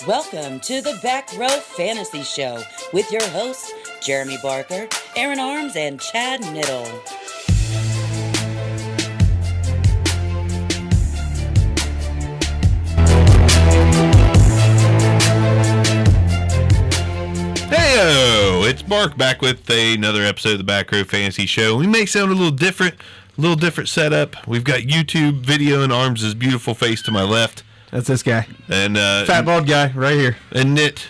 Welcome to the Back Row Fantasy Show with your hosts, Jeremy Barker, Aaron Arms, and Chad Niddle. Heyo, it's Mark back with another episode of the Back Row Fantasy Show. We may sound a little different setup. We've got YouTube video and Arms' beautiful face to my left. That's this guy. And fat bald guy right here. And Nit,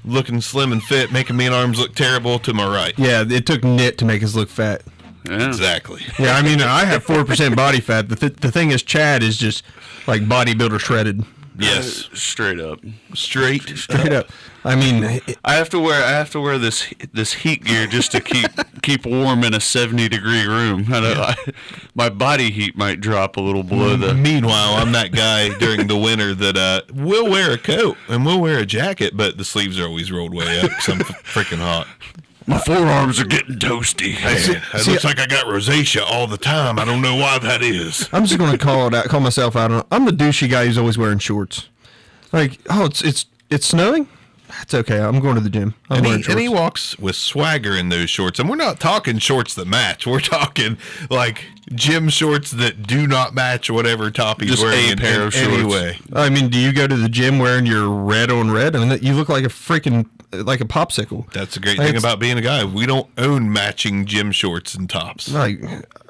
looking slim and fit, making me and Arms look terrible to my right. Yeah, it took Nit to make us look fat. Yeah. Exactly. Yeah, I mean, I have 4% body fat. The thing is, Chad is just like bodybuilder shredded. Yes, straight up. Straight up. I mean, I have to wear this heat gear just to keep warm in a 70-degree room. My body heat might drop a little below the. Meanwhile, I'm that guy during the winter that will wear a coat and will wear a jacket, but the sleeves are always rolled way up because I'm freaking hot. My forearms are getting toasty. Man, it looks like I got rosacea all the time. I don't know why that is. I'm just going to call myself out. I'm the douchey guy who's always wearing shorts. Like, oh, it's snowing? That's okay. I'm going to the gym. I'm wearing shorts. And he walks with swagger in those shorts. And we're not talking shorts that match. We're talking, like, gym shorts that do not match whatever top he's wearing a pair of shorts. Anyway. I mean, do you go to the gym wearing your red on red? I mean, you look like a freaking... like a popsicle. It great thing about being a guy. We don't own matching gym shorts and tops. Like,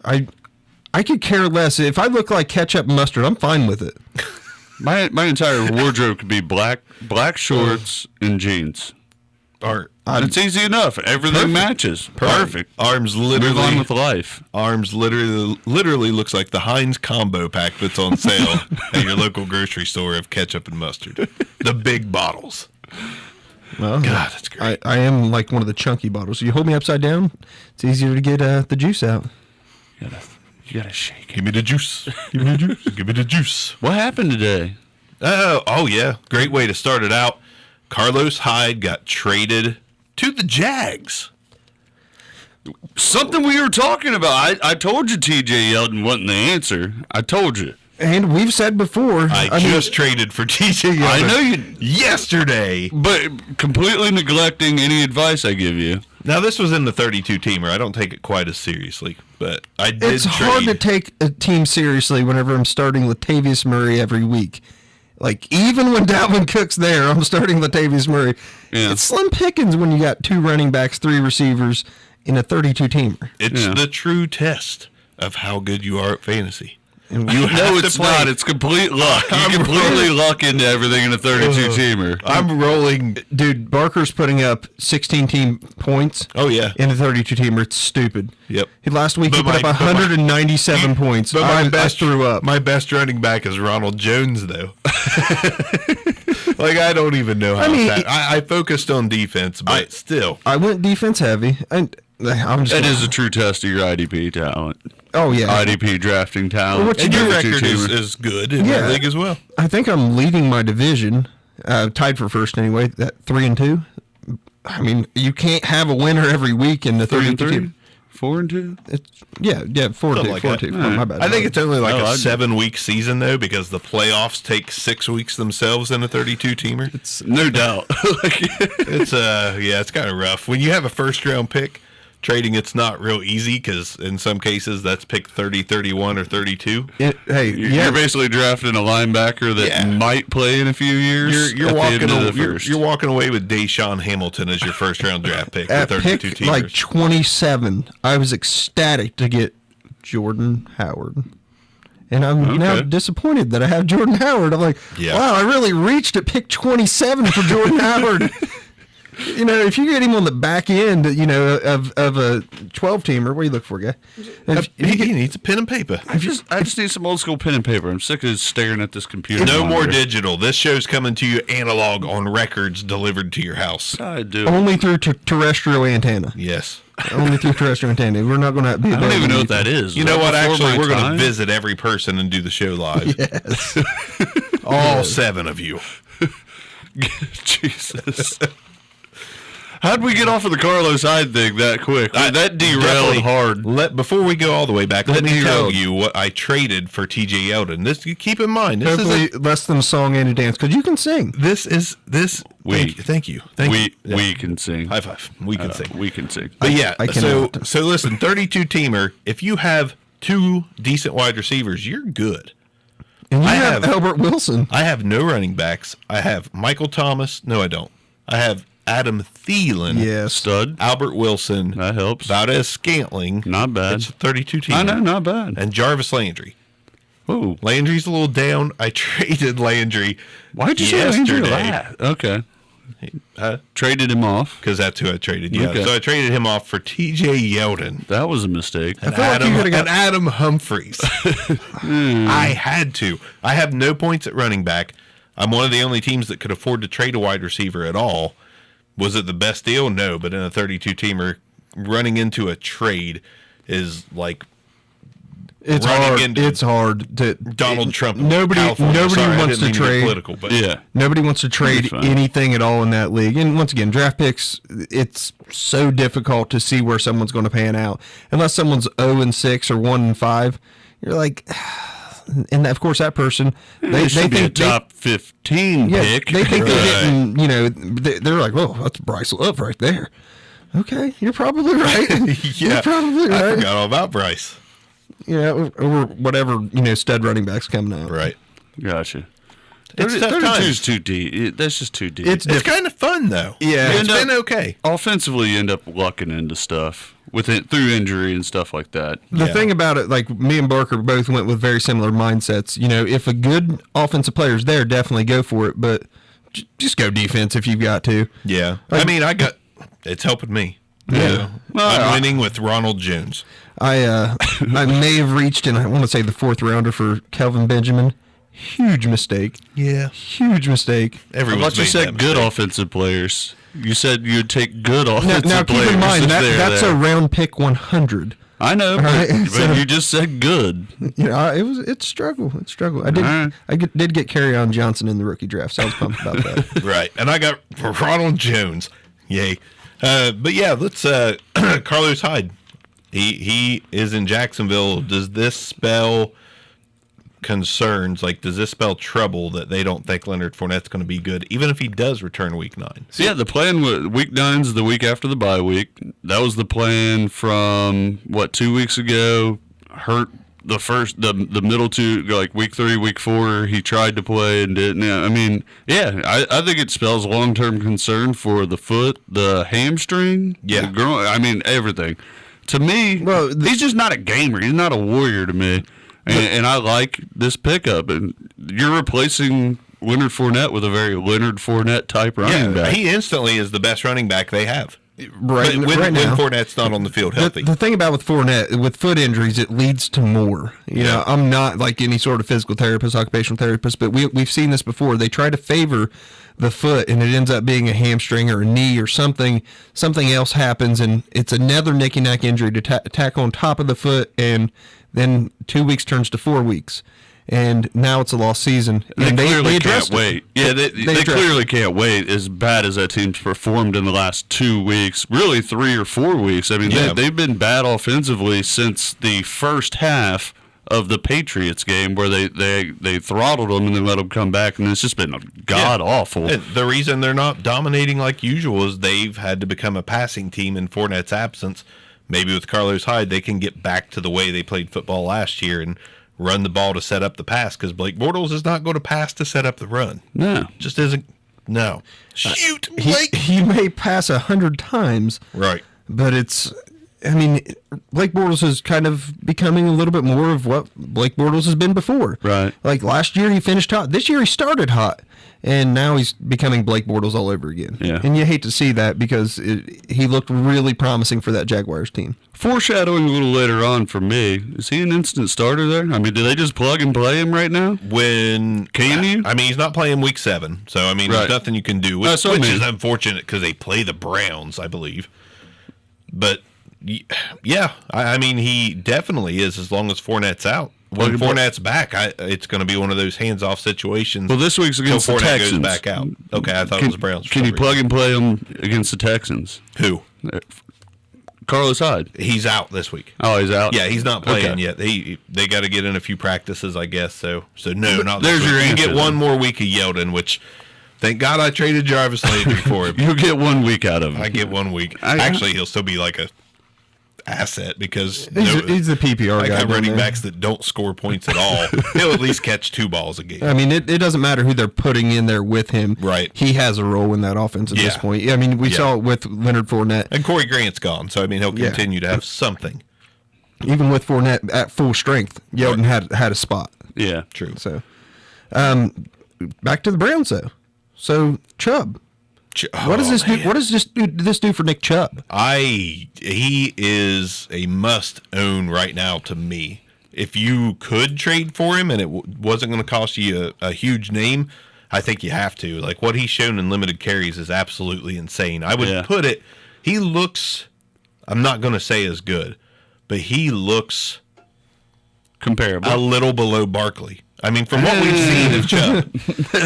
I could care less. If I look like ketchup and mustard, I'm fine with it. My entire wardrobe could be black shorts and jeans. It's easy enough. Everything matches. Perfect. Arms literally. Move on with life. Arms literally looks like the Heinz combo pack that's on sale at your local grocery store of ketchup and mustard. The big bottles. Well, God, that's great. I am like one of the chunky bottles. You hold me upside down, it's easier to get the juice out. You gotta shake it. Give me the juice. Give me the juice. Give me the juice. What happened today? Oh yeah. Great way to start it out. Carlos Hyde got traded to the Jags. Something we were talking about. I told you TJ Yeldon wasn't the answer. I told you. And we've said before. I just traded for TJ Yeldon. I know you yesterday. But completely neglecting any advice I give you. Now, this was in the 32-teamer. I don't take it quite as seriously, but I did It's hard to take a team seriously whenever I'm starting Latavius Murray every week. Like, even when Dalvin Cook's there, I'm starting Latavius Murray. Yeah. It's slim pickings when you got 2 running backs, 3 receivers in a 32-teamer. It's the true test of how good you are at fantasy. No, it's not. It's complete luck. You completely luck into everything in a 32-teamer. I'm rolling. Dude, Barker's putting up 16-team points. Oh, yeah. In a 32-teamer. It's stupid. Yep. Last week he put up 197 points. But my best threw up. My best running back is Ronald Jones, though. Like, I don't even know how I focused on defense, but still. I went defense heavy. That is a true test of your IDP talent. Oh, yeah. IDP drafting talent. Well, and your record is good in that league as well. I think I'm leading my division, tied for first anyway, at 3-2. I mean, you can't have a winner every week in the 32. 4-2? Yeah, 4-2. 4-2. Right. My bad. I think it's only like a 7-week season, though, because the playoffs take 6 weeks themselves in a 32-teamer. It's no doubt. It's kind of rough. When you have a first-round pick, trading it's not real easy because in some cases that's pick 30, 31, or 32. You're basically drafting a linebacker that might play in a few years. You're walking away with Deshaun Hamilton as your first round draft pick. At 32 pick like 27, I was ecstatic to get Jordan Howard. And I'm now disappointed that I have Jordan Howard. I'm like, wow, I really reached at pick 27 for Jordan Howard. If you get him on the back end, of a 12-teamer, what do you look for, guy? He needs a pen and paper. I just need some old school pen and paper. I'm sick of staring at this computer. No more digital. This show's coming to you analog on records delivered to your house. I do. Only through terrestrial antenna. Yes. Only through terrestrial antenna. We're not going to be. I don't even know what that is. You know what? Actually, we're going to visit every person and do the show live. Yes. All 7 of you. Jesus. How'd we get off of the Carlos Hyde thing that quick? That derailed hard. Before we go all the way back, let me tell you what I traded for TJ Yeldon. This, keep in mind, this Hopefully is less than a song and a dance, because you can sing. Thank you. We can sing. High five. We can sing. We can sing. But yeah, I so listen, 32 teamer. If you have 2 decent wide receivers, you're good. And you have Albert Wilson. I have no running backs. I have Michael Thomas. No, I don't. I have Adam Thielen. Yeah, stud. Albert Wilson. That helps. Valdez Scantling. Not bad. It's a 32 teamer. I know, not bad. And Jarvis Landry. Oh, Landry's a little down. I traded Landry. Why'd you say Landry that? Okay. Traded him off. Because that's who I traded. Yeah. Okay. So I traded him off for TJ Yeldon. That was a mistake. And Adam Humphries. I had to. I have no points at running back. I'm one of the only teams that could afford to trade a wide receiver at all. Was it the best deal? No. But in a 32-teamer, running into a trade is like it's hard. It's hard to Donald Trump. Nobody wants to trade. Political, but yeah, nobody wants to trade anything at all in that league. And once again, draft picks, it's so difficult to see where someone's going to pan out unless someone's 0-6 or 1-5. You're like, and of course that person they think be a top 15 pick. They think they're getting, they're like, oh, that's Bryce Love right there. Okay, you're probably right. Yeah, you're probably right. I forgot all about Bryce. Yeah, or whatever, stud running backs coming out. Right. Gotcha. It's 32's too deep. That's just too deep. It's kind of fun, though. Yeah. It's been okay. Offensively, you end up lucking into stuff through injury and stuff like that. The thing about it, like me and Barker both went with very similar mindsets. If a good offensive player is there, definitely go for it, but just go defense if you've got to. Yeah. It's helping me. Yeah. I'm winning with Ronald Jones. I may have reached in, I want to say, the 4th rounder for Kelvin Benjamin. Huge mistake. Yeah. Huge mistake. Everyone's you said good offensive players. You said you'd take good offensive now players. Now, keep in mind, that's a round pick 100. I know, but you just said good. It's struggle. It's struggle. I did get Kerryon Johnson in the rookie draft, so I was pumped about that. Right. And I got Ronald Jones. Yay. But yeah, let's Carlos Hyde. He is in Jacksonville. Does this spell concerns? Like, does this spell trouble that they don't think Leonard Fournette's going to be good, even if he does return week 9? So, yeah, the plan was week 9's the week after the bye week. That was the plan from 2 weeks ago. Hurt the middle 2, like week 3, week 4. He tried to play and didn't. I think it spells long-term concern for the foot, the hamstring, the groin. Everything. To me, he's just not a gamer. He's not a warrior to me. And I like this pickup. And you're replacing Leonard Fournette with a very Leonard Fournette type running back. He instantly is the best running back they have. Right, when Fournette's not on the field healthy. The thing about with Fournette, with foot injuries, it leads to more. I'm not like any sort of physical therapist, occupational therapist, but we've seen this before. They try to favor the foot, and it ends up being a hamstring or a knee or something else happens, and it's another nicky-nack injury to tack on top of the foot, and then 2 weeks turns to 4 weeks. And now it's a lost season. And they clearly can't wait. Yeah, they clearly can't wait as bad as that team's performed in the last 2 weeks, really 3 or 4 weeks. They've been bad offensively since the first half of the Patriots game where they throttled them and then let them come back, and it's just been god-awful. And the reason they're not dominating like usual is they've had to become a passing team in Fournette's absence. Maybe with Carlos Hyde, they can get back to the way they played football last year and run the ball to set up the pass, because Blake Bortles is not going to pass to set up the run. No. Just isn't. No. Shoot, Blake! He may pass 100 times. Right. But Blake Bortles is kind of becoming a little bit more of what Blake Bortles has been before. Right. Like last year he finished hot. This year he started hot. And now he's becoming Blake Bortles all over again. Yeah. And you hate to see that because he looked really promising for that Jaguars team. Foreshadowing a little later on for me, is he an instant starter there? Do they just plug and play him right now? Can you? He's not playing week 7. So, there's nothing you can do, which is unfortunate because they play the Browns, I believe. But, yeah, he definitely is as long as Fournette's out. when Fournette's back, it's going to be one of those hands-off situations. Well, this week's against the Texans. Goes back out. Okay, I thought it was the Browns. Can you plug and play him against the Texans? Who? Carlos Hyde. He's out this week. Oh, he's out? Yeah, he's not playing yet. They got to get in a few practices, I guess. So no, not there's this your week. answer. You get one more week of Yeldon, which thank God I traded Jarvis Landry for him. You'll get 1 week out of him. I get 1 week. Actually, he'll still be like a asset because he's the PPR guy. I got running backs that don't score points at all. He'll at least catch 2 balls a game. I mean, it doesn't matter who they're putting in there with him. Right. He has a role in that offense at this point. I mean, we saw it with Leonard Fournette. And Corey Grant's gone, so I mean, he'll continue to have something. Even with Fournette at full strength, Yeldon had a spot. Yeah. True. So, back to the Browns, though. So, Chubb. What does this do? What does this do for Nick Chubb? He is a must own right now to me. If you could trade for him and it wasn't going to cost you a huge name, I think you have to. Like what he's shown in limited carries is absolutely insane. I would put it. He looks. I'm not going to say as good, but he looks comparable, a little below Barkley. I mean, from what we've seen of Chubb.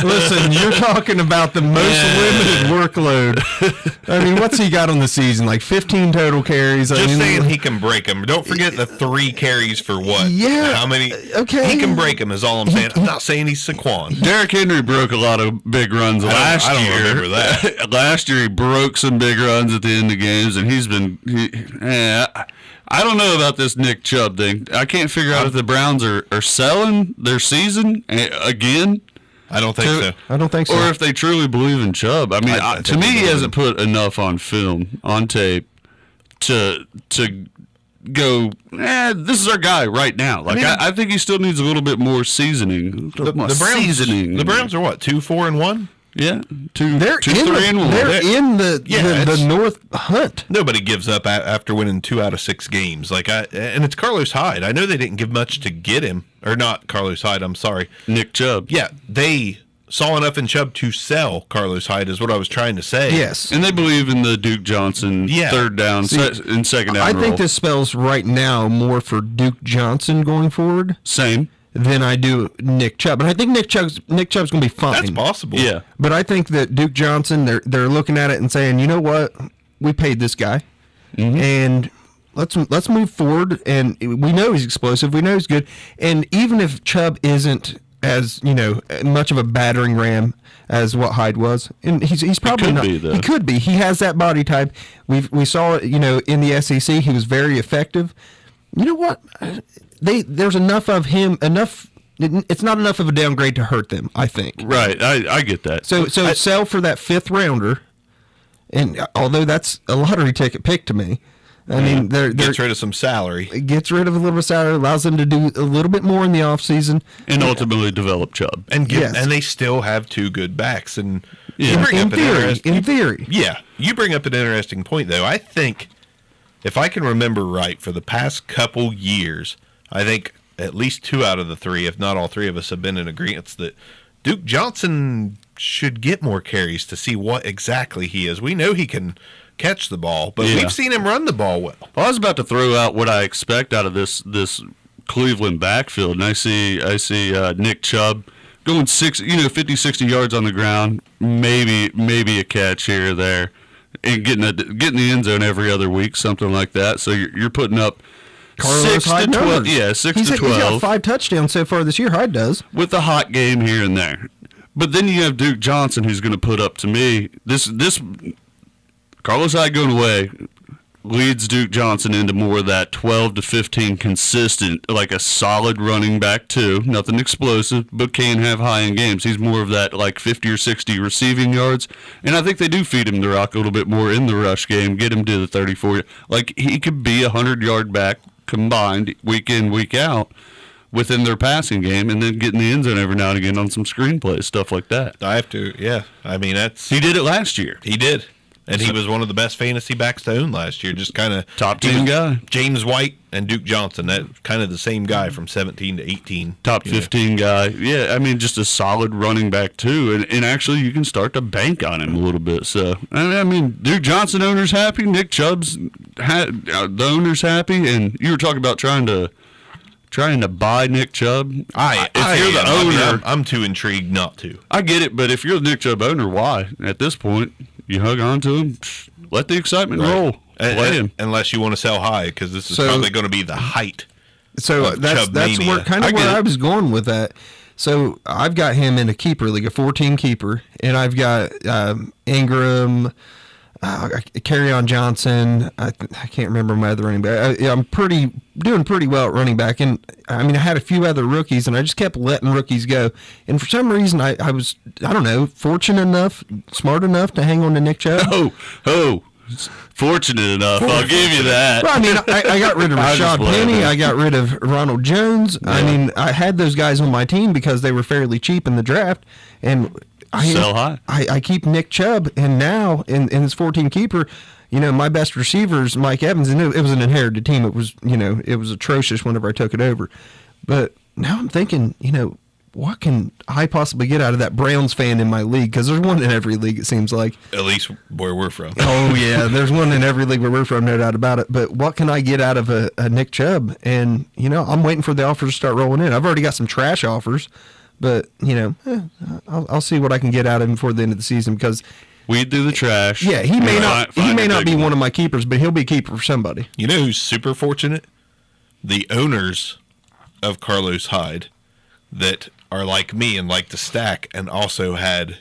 Listen, you're talking about the most limited workload. I mean, what's he got on the season? Like 15 total carries? Just saying he can break them. Don't forget the 3 carries for what? Yeah. How many? Okay. He can break them is all I'm saying. I'm not saying he's Saquon. Derrick Henry broke a lot of big runs last year. I don't remember that. Last year he broke some big runs at the end of games, and he's been... I don't know about this Nick Chubb thing. I can't figure out if the Browns are selling their season again. I don't think so. I don't think so. Or if they truly believe in Chubb. I mean, to me, he hasn't put enough on film, on tape, to go, this is our guy right now. Like, I think he still needs a little bit more seasoning. The Browns are what, 2-4-1? Yeah, they're 2-3-1. They're in the North hunt. Nobody gives up after winning 2 out of 6 games. And it's Carlos Hyde. I know they didn't give much to get him, or not Carlos Hyde. I'm sorry, Nick Chubb. Yeah, they saw enough in Chubb to sell Carlos Hyde. Is what I was trying to say. Yes, and they believe in the Duke Johnson third down and second down. I role. think this spells right now more for Duke Johnson going forward. Same. Than I do Nick Chubb. And I think Nick Chubb's going to be fine. That's possible. Yeah. But I think that Duke Johnson, they're looking at it and saying, you know what? We paid this guy. Mm-hmm. And let's move forward. And we know he's explosive. We know he's good. And even if Chubb isn't as, much of a battering ram as what Hyde was, and he's probably not. He could be. He has that body type. We saw it, in the SEC. He was very effective. You know what? There's enough of him. It's not enough of a downgrade to hurt them, I think. Right, I get that. So sell for that 5th rounder, and although that's a lottery ticket pick to me, I mean, gets rid of some salary. Gets rid of a little bit of salary, allows them to do a little bit more in the offseason. And ultimately develop Chubb. And they still have 2 good backs. And you bring in up theory. Yeah, you bring up an interesting point, though. I think, if I can remember right, for the past couple years, I think at least 2 out of the 3, if not all 3 of us, have been in agreement that Duke Johnson should get more carries to see what exactly he is. We know he can catch the ball, but we've seen him run the ball well. Well, I was about to throw out what I expect out of this Cleveland backfield, and I see Nick Chubb going 50, 60 yards on the ground, maybe a catch here or there, and getting the end zone every other week, something like that. So you're putting up Carlos 6 to 12. Yeah, 6 to 12. He's got 5 touchdowns so far this year. Hyde does, with a hot game here and there. But then you have Duke Johnson, who's going to put up, to me, this Carlos Hyde going away leads Duke Johnson into more of that 12 to 15 consistent, like a solid running back too. Nothing explosive, but can have high-end games. He's more of that like 50 or 60 receiving yards. And I think they do feed him the rock a little bit more in the rush game, get him to the 34. Like he could be a 100-yard back combined week in, week out within their passing game, and then get in the end zone every now and again on some screenplays, stuff like that. I have to, yeah. I mean, he did it last year. He did. And he was one of the best fantasy backs to own last year. Just kind of top 10 guy. James White and Duke Johnson, that kind of the same guy from 17 to 18. Top 15 guy. Yeah, I mean, just a solid running back too. And actually, you can start to bank on him a little bit. So I mean, Duke Johnson owners happy. Nick Chubb's the owners happy. And you were talking about trying to trying to buy Nick Chubb. If you're the owner, I'm too intrigued not to. I get it, but if you're the Nick Chubb owner, why? At this point, you hug on to him, let the excitement roll. Play him. Unless you want to sell high, because this is probably going to be the height. So that's where I was going with that. So I've got him in a keeper league, a 14 keeper, and I've got Ingram, Kerryon Johnson. I can't remember my other running back. I'm doing pretty well at running back, and I mean I had a few other rookies, and I just kept letting rookies go. And for some reason, I was fortunate enough, smart enough to hang on to Nick Chubb. Fortunate enough, I'll give you that. Well, I mean, I got rid of Rashad Penny. I got rid of Ronald Jones. Yeah. I mean, I had those guys on my team because they were fairly cheap in the draft, and sell high. I keep Nick Chubb, and now in this 14 keeper, my best receivers, Mike Evans, and it was an inherited team. It was it was atrocious whenever I took it over, but now I'm thinking, what can I possibly get out of that Browns fan in my league? Because there's one in every league, it seems like. At least where we're from. Oh, yeah. There's one in every league where we're from, no doubt about it. But what can I get out of a Nick Chubb? And, I'm waiting for the offers to start rolling in. I've already got some trash offers, but, I'll see what I can get out of him before the end of the season because weed through the trash. Yeah, he may not be one of my keepers, but he'll be a keeper for somebody. You know who's super fortunate? The owners of Carlos Hyde that are like me and like to stack and also had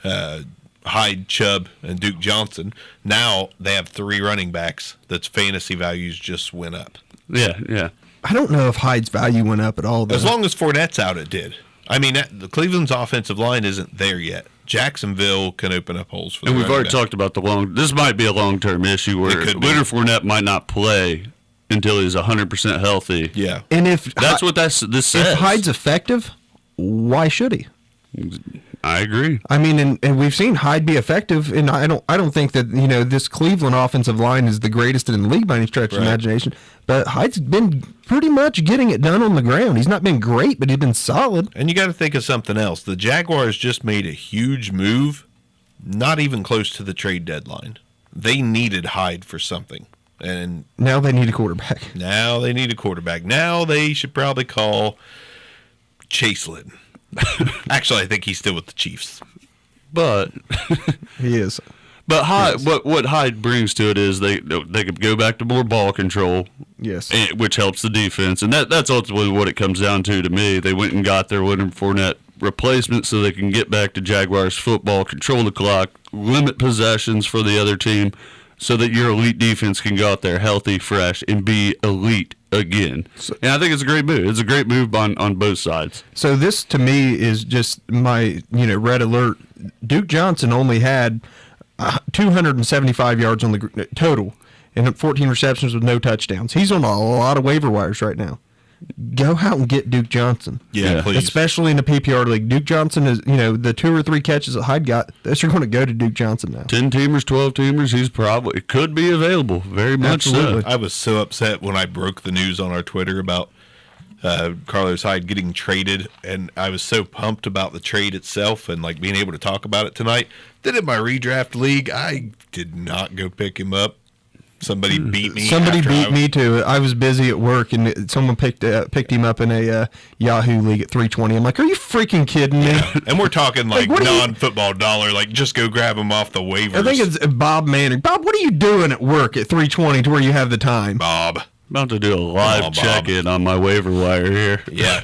Hyde, Chubb, and Duke Johnson. Now they have 3 running backs that's fantasy values just went up. Yeah. I don't know if Hyde's value went up at all, though. As long as Fournette's out, it did. I mean, the Cleveland's offensive line isn't there yet. Jacksonville can open up holes for them. And we've already talked about this might be a long-term issue where Leonard Fournette might not play until he's 100% healthy. Yeah. And if that's what this says. If Hyde's effective, why should he? I agree. I mean, and we've seen Hyde be effective, and I don't think that this Cleveland offensive line is the greatest in the league by any stretch of imagination. But Hyde's been pretty much getting it done on the ground. He's not been great, but he's been solid. And you got to think of something else. The Jaguars just made a huge move, not even close to the trade deadline. They needed Hyde for something. And now they need a quarterback. Now they should probably call Chase Lynn. Actually, I think he's still with the Chiefs. But he is. But Hyde, what Hyde brings to it is they could go back to more ball control. Yes. Which helps the defense. And that's ultimately what it comes down to me. They went and got their Leonard Fournette replacement so they can get back to Jaguars football, control the clock, limit possessions for the other team, so that your elite defense can go out there healthy, fresh, and be elite again. And I think it's a great move. It's a great move on both sides. So this, to me, is just my red alert. Duke Johnson only had 275 yards on the total and 14 receptions with no touchdowns. He's on a lot of waiver wires right now. Go out and get Duke Johnson. Yeah, please. Especially in the PPR league. Duke Johnson is, the 2 or 3 catches that Hyde got, those are going to go to Duke Johnson now. 10-teamers, 12-teamers, it could be available. Very much Absolutely. so. I was so upset when I broke the news on our Twitter about Carlos Hyde getting traded, and I was so pumped about the trade itself and like being able to talk about it tonight. Then in my redraft league, I did not go pick him up. Somebody beat me. Somebody beat me too. I was busy at work, and someone picked him up in a Yahoo league at $320. I'm like, are you freaking kidding me? Yeah. And we're talking like non-football dollar. Like, just go grab him off the waivers. I think it's Bob Manning. Bob, what are you doing at work at $320 to where you have the time? Bob. About to do a live check-in on my waiver wire here. Yeah,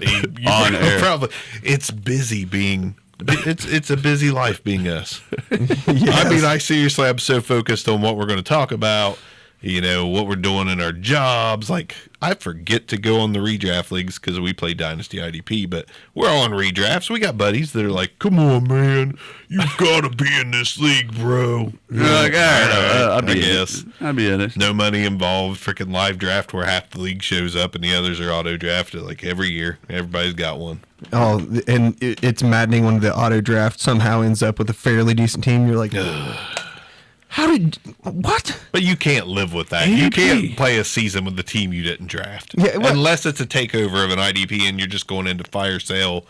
on air. Probably. It's busy being. It's a busy life being us. Yes. I mean, I seriously, I'm so focused on what we're going to talk about. What we're doing in our jobs. Like, I forget to go on the redraft leagues because we play Dynasty IDP, but we're all on redrafts. We got buddies that are like, come on, man, you've got to be in this league, bro. You're like, all right, I'll be in it. No money involved. Freaking live draft where half the league shows up and the others are auto drafted like every year. Everybody's got one. Oh, and it's maddening when the auto draft somehow ends up with a fairly decent team. You're like, what? But you can't live with that. ADP. You can't play a season with the team you didn't draft. Yeah, unless it's a takeover of an IDP and you're just going into fire sale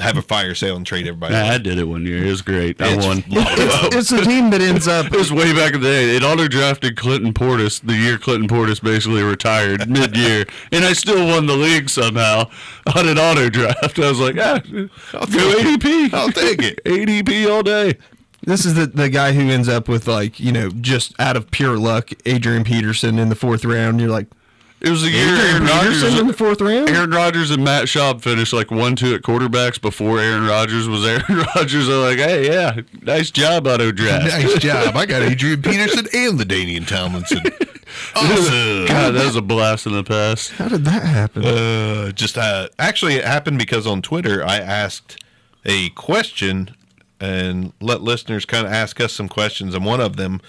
have a fire sale and trade everybody. I did it one year. It was great. I won. It's the team that ends up. It was way back in the day. It auto drafted Clinton Portis the year Clinton Portis basically retired mid-year, and I still won the league somehow on an auto draft. I was like, I'll go ADP. I'll take it. ADP all day. This is the guy who ends up with, like, just out of pure luck, Adrian Peterson in the 4th round. You're like, it was the year Adrian Peterson in the 4th round? Aaron Rodgers and Matt Schaub finished like 1-2 at quarterbacks before Aaron Rodgers was Aaron Rodgers. I'm like, hey, yeah, nice job, auto draft. Nice job. I got Adrian Peterson and LaDainian Tomlinson. Awesome. God, that was a blast in the past. How did that happen? Actually, it happened because on Twitter I asked a question and let listeners kind of ask us some questions, and one of them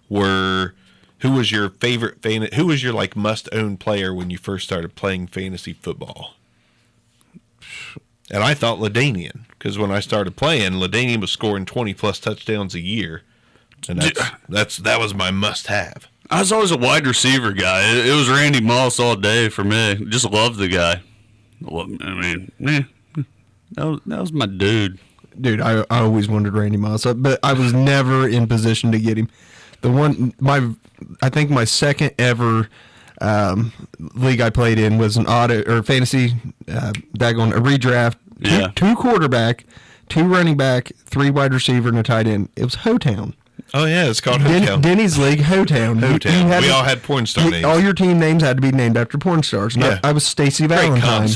were, who was your like must-own player when you first started playing fantasy football? And I thought LaDainian, because when I started playing, LaDainian was scoring 20-plus touchdowns a year, and that was my must-have. I was always a wide receiver guy. It was Randy Moss all day for me. Just loved the guy. I mean, that was my dude. Dude, I always wanted Randy Moss, but I was never in position to get him. I think my second ever league I played in was an fantasy, a redraft. Yeah. Two quarterback, 2 running back, 3 wide receiver, and a tight end. It was Hotown. Oh, yeah, it's called Hotown. Denny's League, Hotown. We all had porn star names. All your team names had to be named after porn stars. Yeah. I was Stacey Valentine.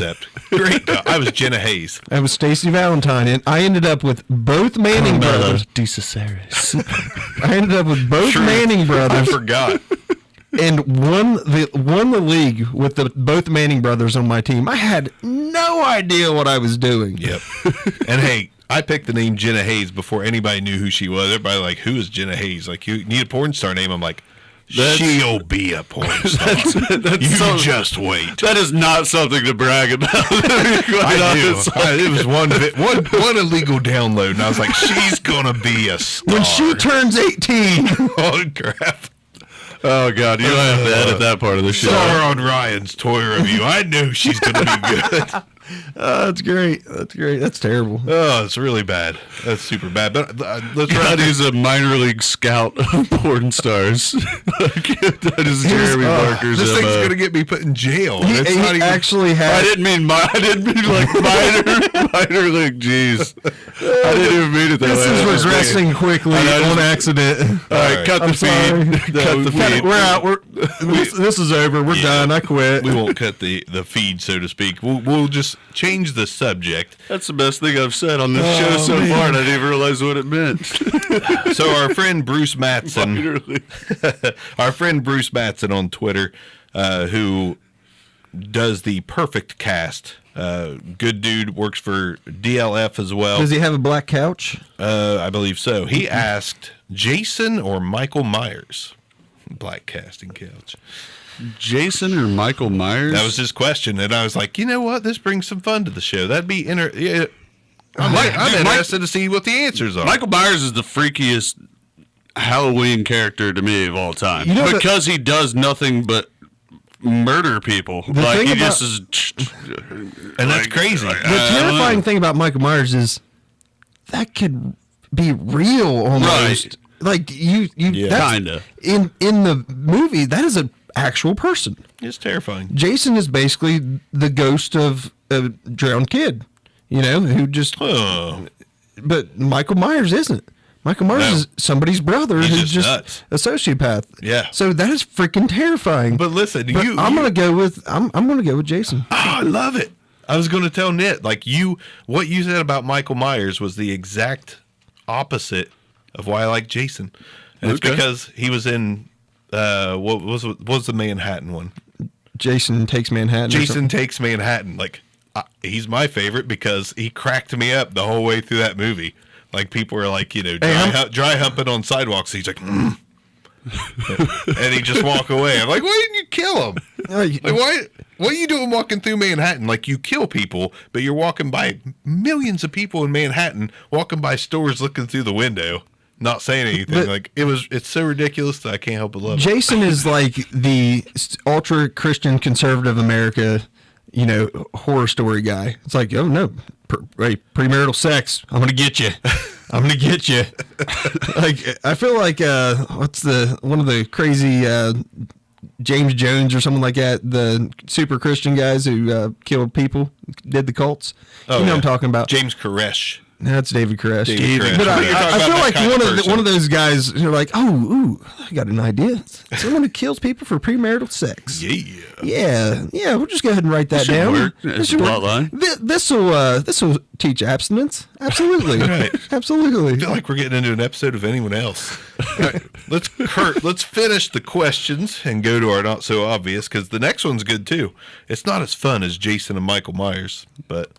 Great concept. I was Jenna Hayes. I was Stacey Valentine, and I ended up with both Manning brothers. I ended up with both Manning brothers. I forgot. And won the league with both Manning brothers on my team. I had no idea what I was doing. Yep. And hey, I picked the name Jenna Hayes before anybody knew who she was. Everybody like, who is Jenna Hayes? Like, you need a porn star name. I'm like, she'll be a porn star. Just wait. That is not something to brag about. It was one illegal download, and I was like, she's gonna be a star when she turns 18. Oh crap! Oh God, you don't have to edit that part of the show. Saw her on Ryan's toy review. I knew she's gonna be good. That's great. That's terrible. Oh, it's really bad. That's super bad. But let's God, he's a minor league scout of porn stars. That is Jeremy Barker's. This thing's gonna get me put in jail. He actually had. I didn't mean like minor league. Jeez, I didn't even mean it that way. This is regressing quickly on accident. All right, cut the feed. Cut the feed. We're out. This is over. We're done. I quit. We won't cut the feed, so to speak. We'll just change the subject. That's the best thing I've said on this show so far, and I didn't even realize what it meant. So our friend Bruce Matson, on Twitter, who does the Perfect Cast, good dude, works for DLF as well. Does he have a black couch? I believe so. He asked Jason or Michael Myers, black casting couch. Jason or Michael Myers? That was his question, and I was like, you know what? This brings some fun to the show. That'd be I'm interested to see what the answers are. Michael Myers is the freakiest Halloween character to me of all time, because he does nothing but murder people. Like he just is, and that's crazy. The terrifying thing about Michael Myers is that could be real almost. Right. Like you kinda in the movie. That is an actual person. It's terrifying. Jason is basically the ghost of a drowned kid, who just. But Michael Myers isn't. Michael Myers is somebody's brother who's just nuts. A sociopath. Yeah. So that is freaking terrifying. But listen, I'm gonna go with Jason. Oh, I love it. I was going to tell Nit, what you said about Michael Myers was the exact opposite of why I like Jason. And it's because he was in what was the Manhattan one? Jason Takes Manhattan. Jason Takes Manhattan. He's my favorite because he cracked me up the whole way through that movie. Like, people were like, dry humping on sidewalks. He's like, and he just walk away. I'm like, why didn't you kill him? What are you doing walking through Manhattan? Like, you kill people, but you're walking by millions of people in Manhattan, walking by stores, looking through the window, not saying anything. But it's so ridiculous that I can't help but love it. Jason is like the ultra Christian conservative America horror story guy. It's like, oh no, premarital sex. I'm gonna get you. I'm gonna get you. Like, I feel like what's one of the crazy James Jones or something like that, the super Christian guys who killed people, did the cults. Oh, what I'm talking about. James Koresh. That's David Koresh. But I feel like one of those guys who are like, I got an idea. Someone who kills people for premarital sex. Yeah. We'll just go ahead and write that down. Work. This should work. This will teach abstinence. Absolutely. Right. Absolutely. I feel like we're getting into an episode of anyone else. Right. Let's finish the questions and go to our not so obvious, because the next one's good too. It's not as fun as Jason and Michael Myers, but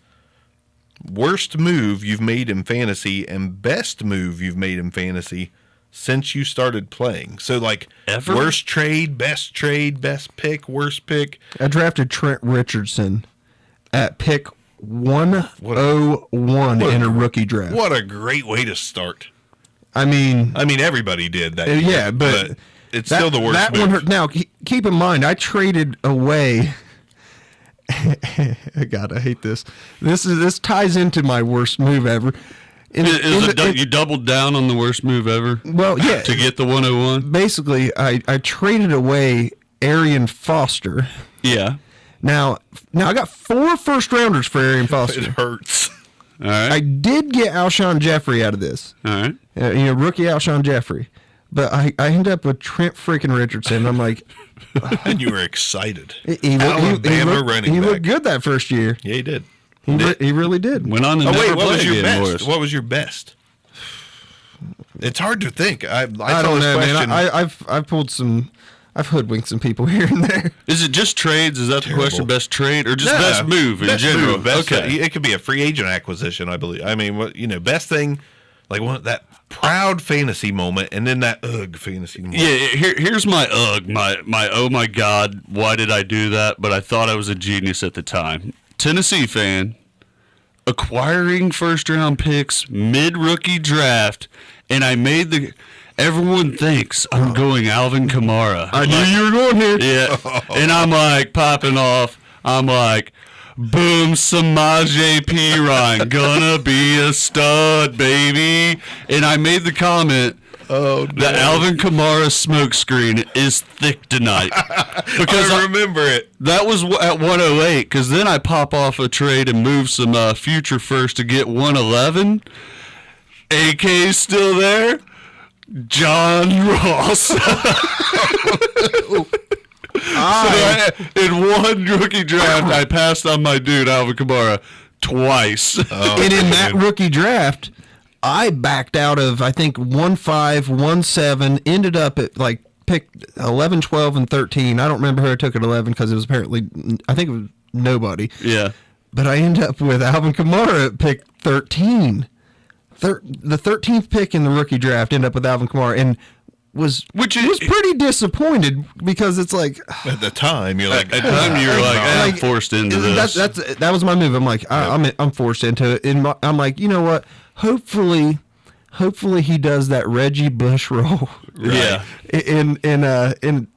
worst move you've made in fantasy and best move you've made in fantasy since you started playing. So, like, ever? Worst trade, best pick, worst pick. I drafted Trent Richardson at pick 101 in a rookie draft. What a great way to start. I mean, everybody did that. Yeah, but it's still the worst that move. one hurt. Now, keep in mind, I traded away. God, I hate this. This ties into my worst move ever. You doubled down on the worst move ever? Well, yeah. To get the 101? Basically, I traded away Arian Foster. Yeah. Now I got 4 first-rounders for Arian Foster. It hurts. All right. I did get Alshon Jeffrey out of this. All right. Rookie Alshon Jeffrey. But I ended up with Trent freaking Richardson. I'm like... And you were excited. Alabama running He back. looked good that first year. Yeah, he did. He really did. Went on to what never was play your again, best? Morris. What was your best? It's hard to think. I don't know, man. I've pulled some... I've hoodwinked some people here and there. Is it just trades? Is that the question? Best trade or just best move in general? Move, okay. It could be a free agent acquisition, I believe. I mean, best thing, like that proud fantasy moment, and then that fantasy moment. Yeah, here's my my oh my God, why did I do that? But I thought I was a genius at the time. Tennessee fan, acquiring first round picks mid rookie draft, and I made everyone thinks I'm going Alvin Kamara. I knew you were going here. Yeah, and I'm like popping off. I'm like, boom, Samaje Perine, gonna be a stud, baby. And I made the comment, the Alvin Kamara smokescreen is thick tonight. Because I remember it. That was at 108, because then I pop off a trade and move some future first to get 111. AK's still there. John Ross. So in one rookie draft, I passed on my dude, Alvin Kamara, twice. And in that rookie draft, I backed out of, I think, 1-5, 1-7, ended up at, like, picked 11, 12, and 13. I don't remember who I took at 11 because it was apparently, I think it was nobody. Yeah. But I ended up with Alvin Kamara at pick 13. The 13th pick in the rookie draft ended up with Alvin Kamara, and was pretty disappointed because it's like at the time you're like I'm forced into this. That was my move. I'm like I'm forced into it. And I'm like, you know what? Hopefully he does that Reggie Bush role. Yeah. In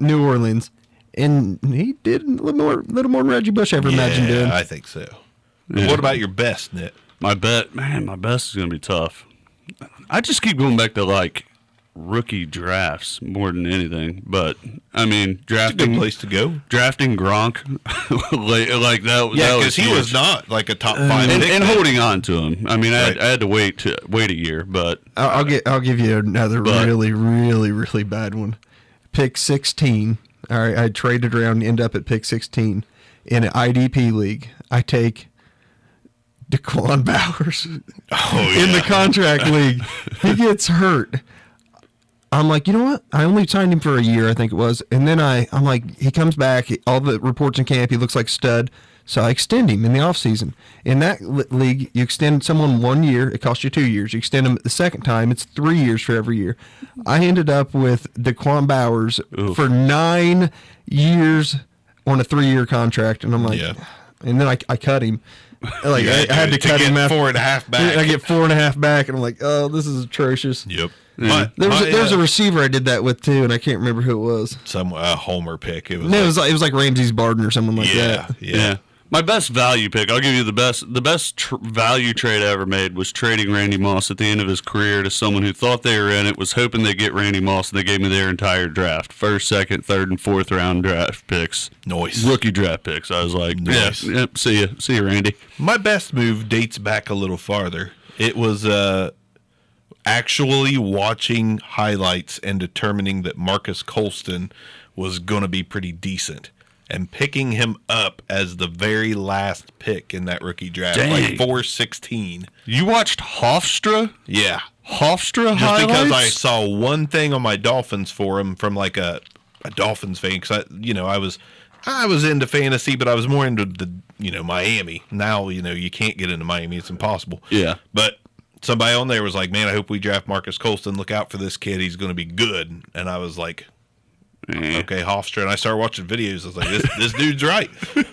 New Orleans, and he did a little more than Reggie Bush ever imagined doing. I think so. Yeah. What about your best, Nick? My best is going to be tough. I just keep going back to, like, rookie drafts more than anything. But, I mean, drafting... It's a good place to go. Drafting Gronk. like that because he was not, like, a top 5 pick. And holding on to him. I mean, I had to wait a year, but... I'll give you another really, really, really bad one. Pick 16. All right, I traded around and end up at pick 16. In an IDP league, I take... Daquan Bowers in the contract league. He gets hurt. I'm like, you know what? I only signed him for a year, I think it was. And then I'm like, he comes back. All the reports in camp, he looks like a stud. So I extend him in the offseason. In that league, you extend someone 1 year. It costs you 2 years. You extend them the second time. It's 3 years for every year. I ended up with Daquan Bowers for 9 years on a 3-year contract. And I'm like, and then I cut him. Like I had to cut him after 4.5 back. I get 4.5 back, and I'm like, oh, this is atrocious. Yep. Yeah. There was a receiver I did that with too, and I can't remember who it was. Some Homer pick. It was like Ramsey's Barden or someone like that. Yeah. My best value pick, I'll give you the best value trade I ever made was trading Randy Moss at the end of his career to someone who thought they were in it, was hoping they'd get Randy Moss, and they gave me their entire draft. First, second, third, and fourth round draft picks. Nice. Rookie draft picks. I was like, nice. Yeah, see you, Randy. My best move dates back a little farther. It was actually watching highlights and determining that Marcus Colston was going to be pretty decent. And picking him up as the very last pick in that rookie draft, like 416. You watched Hofstra? Yeah. Hofstra Just highlights? because I saw one thing on my Dolphins forum from like a Dolphins fan, because I was into fantasy, but I was more into the Miami. Now you can't get into Miami; it's impossible. Yeah. But somebody on there was like, "Man, I hope we draft Marcus Colston. Look out for this kid; he's going to be good." And I was like, okay, Hofstra. And I started watching videos. I was like, this dude's right.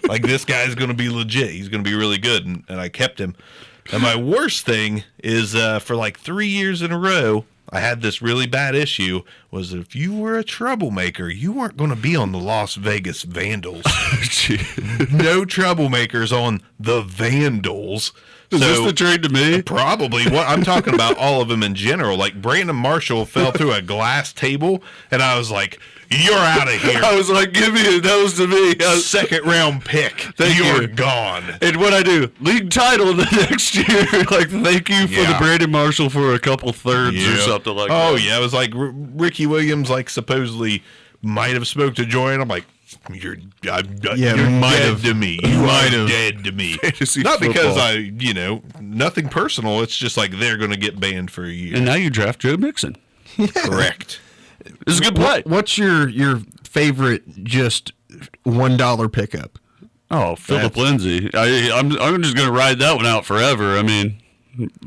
Like, this guy's going to be legit. He's going to be really good. And I kept him. And my worst thing is for like 3 years in a row, I had this really bad issue, was if you were a troublemaker, you weren't going to be on the Las Vegas Vandals. No troublemakers on the Vandals. Is this the trade to me? Probably. What I'm talking about, all of them in general. Like, Brandon Marshall fell through a glass table, and I was like, you're out of here. I was like, give me it. That was to me. Second round pick. You're gone. And what I do, league title the next year. Like, thank you for the Brandon Marshall for a couple thirds or something like that. Oh, yeah. It was like Ricky Williams, like, supposedly might have spoke to Joy, and I'm like, you're dead to me. You are dead to me. Not because nothing personal. It's just like they're going to get banned for a year. And now you draft Joe Mixon. Yeah. Correct. This is a good play. What's your favorite just $1 pickup? Oh, Philip Lindsay. I'm just going to ride that one out forever. I mean,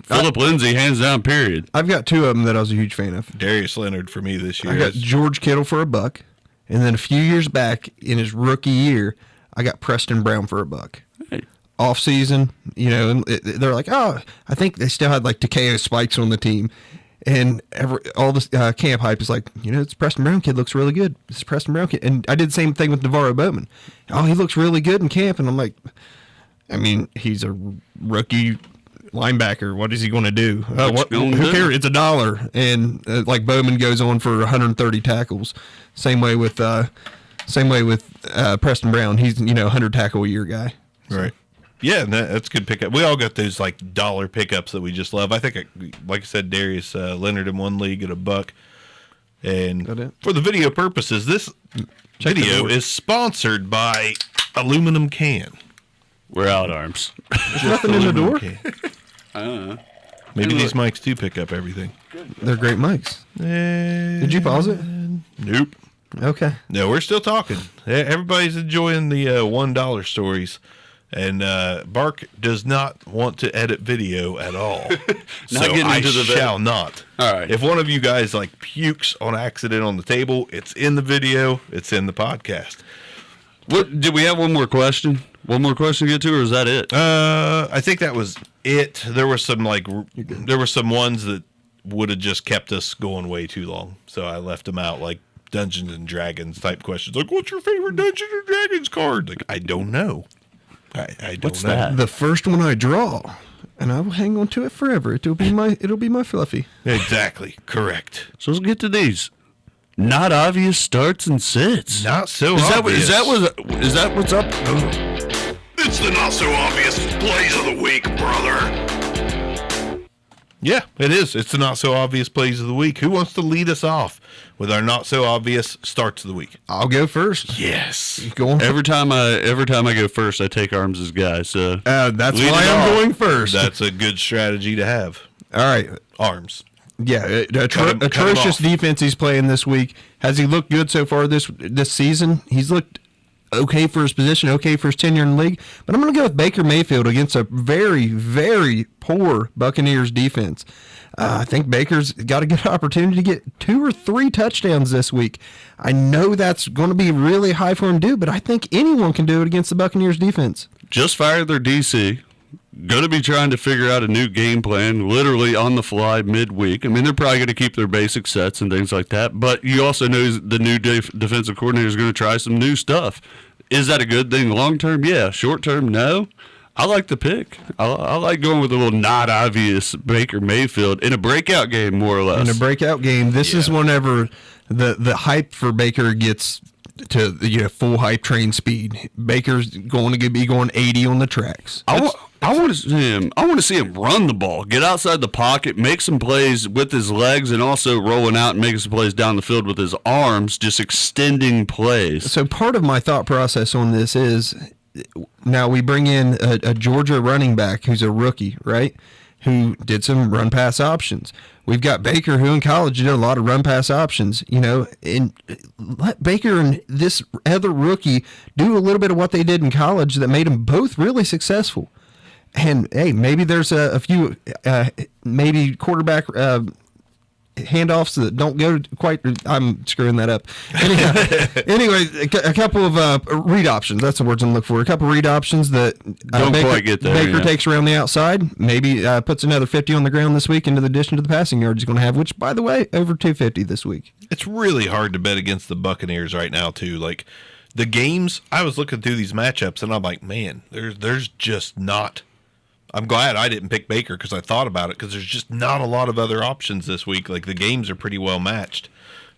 Philip Lindsay, hands down, period. I've got two of them that I was a huge fan of. Darius Leonard for me this year. I got George Kittle for $1. And then a few years back in his rookie year, I got Preston Brown for $1. Hey. Off season, and they're like, oh, I think they still had like Takeo Spikes on the team. And all this camp hype is like, this Preston Brown kid looks really good. This Preston Brown kid. And I did the same thing with Navarro Bowman. Oh, he looks really good in camp. And I'm like, I mean, he's a rookie linebacker. What is he going to do? Who cares? It's $1. And like Bowman goes on for 130 tackles. Same way with Preston Brown. He's 100 tackle a year guy. So. Right. Yeah, that's a good pickup. We all got those like dollar pickups that we just love. I think, like I said, Darius Leonard in one league at $1. And for the video purposes, this video is sponsored by Aluminum Can. We're out, Arms. There's nothing in the door. I don't know. Maybe these mics do pick up everything. They're great mics. Did you pause it? Nope. Okay. No, we're still talking. Everybody's enjoying the $1 stories. And Bark does not want to edit video at all. So I shall not. All right. If one of you guys like pukes on accident on the table, it's in the video. It's in the podcast. What did we have? One more question? One more question to get to, or is that it? I think that was it. There were some ones that would have just kept us going way too long, so I left them out, like Dungeons and Dragons type questions, like what's your favorite Dungeons and Dragons card? Like I don't know. I don't What's know. that? The first one I draw, and I will hang on to it forever. It'll be my fluffy. Exactly. Correct. So let's get to these. Not obvious starts and sits. Not so Is obvious. that what's up? It's the not so obvious plays of the week, brother. Yeah, it is. It's the not so obvious plays of the week. Who wants to lead us off with our not so obvious starts of the week? I'll go first. Yes. Go on. Every time I go first, I take Arms' guy. So that's Lead why it I'm off. going first. That's a good strategy to have. All right. Arms. Yeah, Cut him atrocious off. defense he's playing this week. Has he looked good so far this season? He's looked okay for his position, okay for his tenure in the league. But I'm going to go with Baker Mayfield against a very, very poor Buccaneers defense. I think Baker's got a good opportunity to get 2 or 3 touchdowns this week. I know that's going to be really high for him to do, but I think anyone can do it against the Buccaneers defense. just fired their DC. Going to be trying to figure out a new game plan, literally on the fly midweek. I mean, they're probably going to keep their basic sets and things like that. But you also know the new defensive coordinator is going to try some new stuff. Is that a good thing long term? Yeah. Short term, no. I like the pick. I like going with a little not obvious Baker Mayfield in a breakout game, more or less. In a breakout game, this is whenever the hype for Baker gets to full hype train speed. Baker's going to be going 80 on the tracks. I want to see him run the ball, get outside the pocket, make some plays with his legs, and also rolling out and making some plays down the field with his arms, just extending plays. So part of my thought process on this is, now we bring in a Georgia running back who's a rookie, right? Who did some run pass options. We've got Baker, who in college did a lot of run pass options, and let Baker and this other rookie do a little bit of what they did in college that made them both really successful. And hey, maybe there's a few maybe quarterback handoffs that don't go quite. I'm screwing that up. Anyway, a couple of read options. That's the words I'm looking for. A couple of read options that don't quite get there. Baker takes around the outside. Maybe puts another 50 on the ground this week, in addition to the passing yards he's going to have, which, by the way, over 250 this week. It's really hard to bet against the Buccaneers right now, too. Like the games, I was looking through these matchups, and I'm like, man, there's just not. I'm glad I didn't pick Baker because I thought about it, because there's just not a lot of other options this week. Like the games are pretty well matched.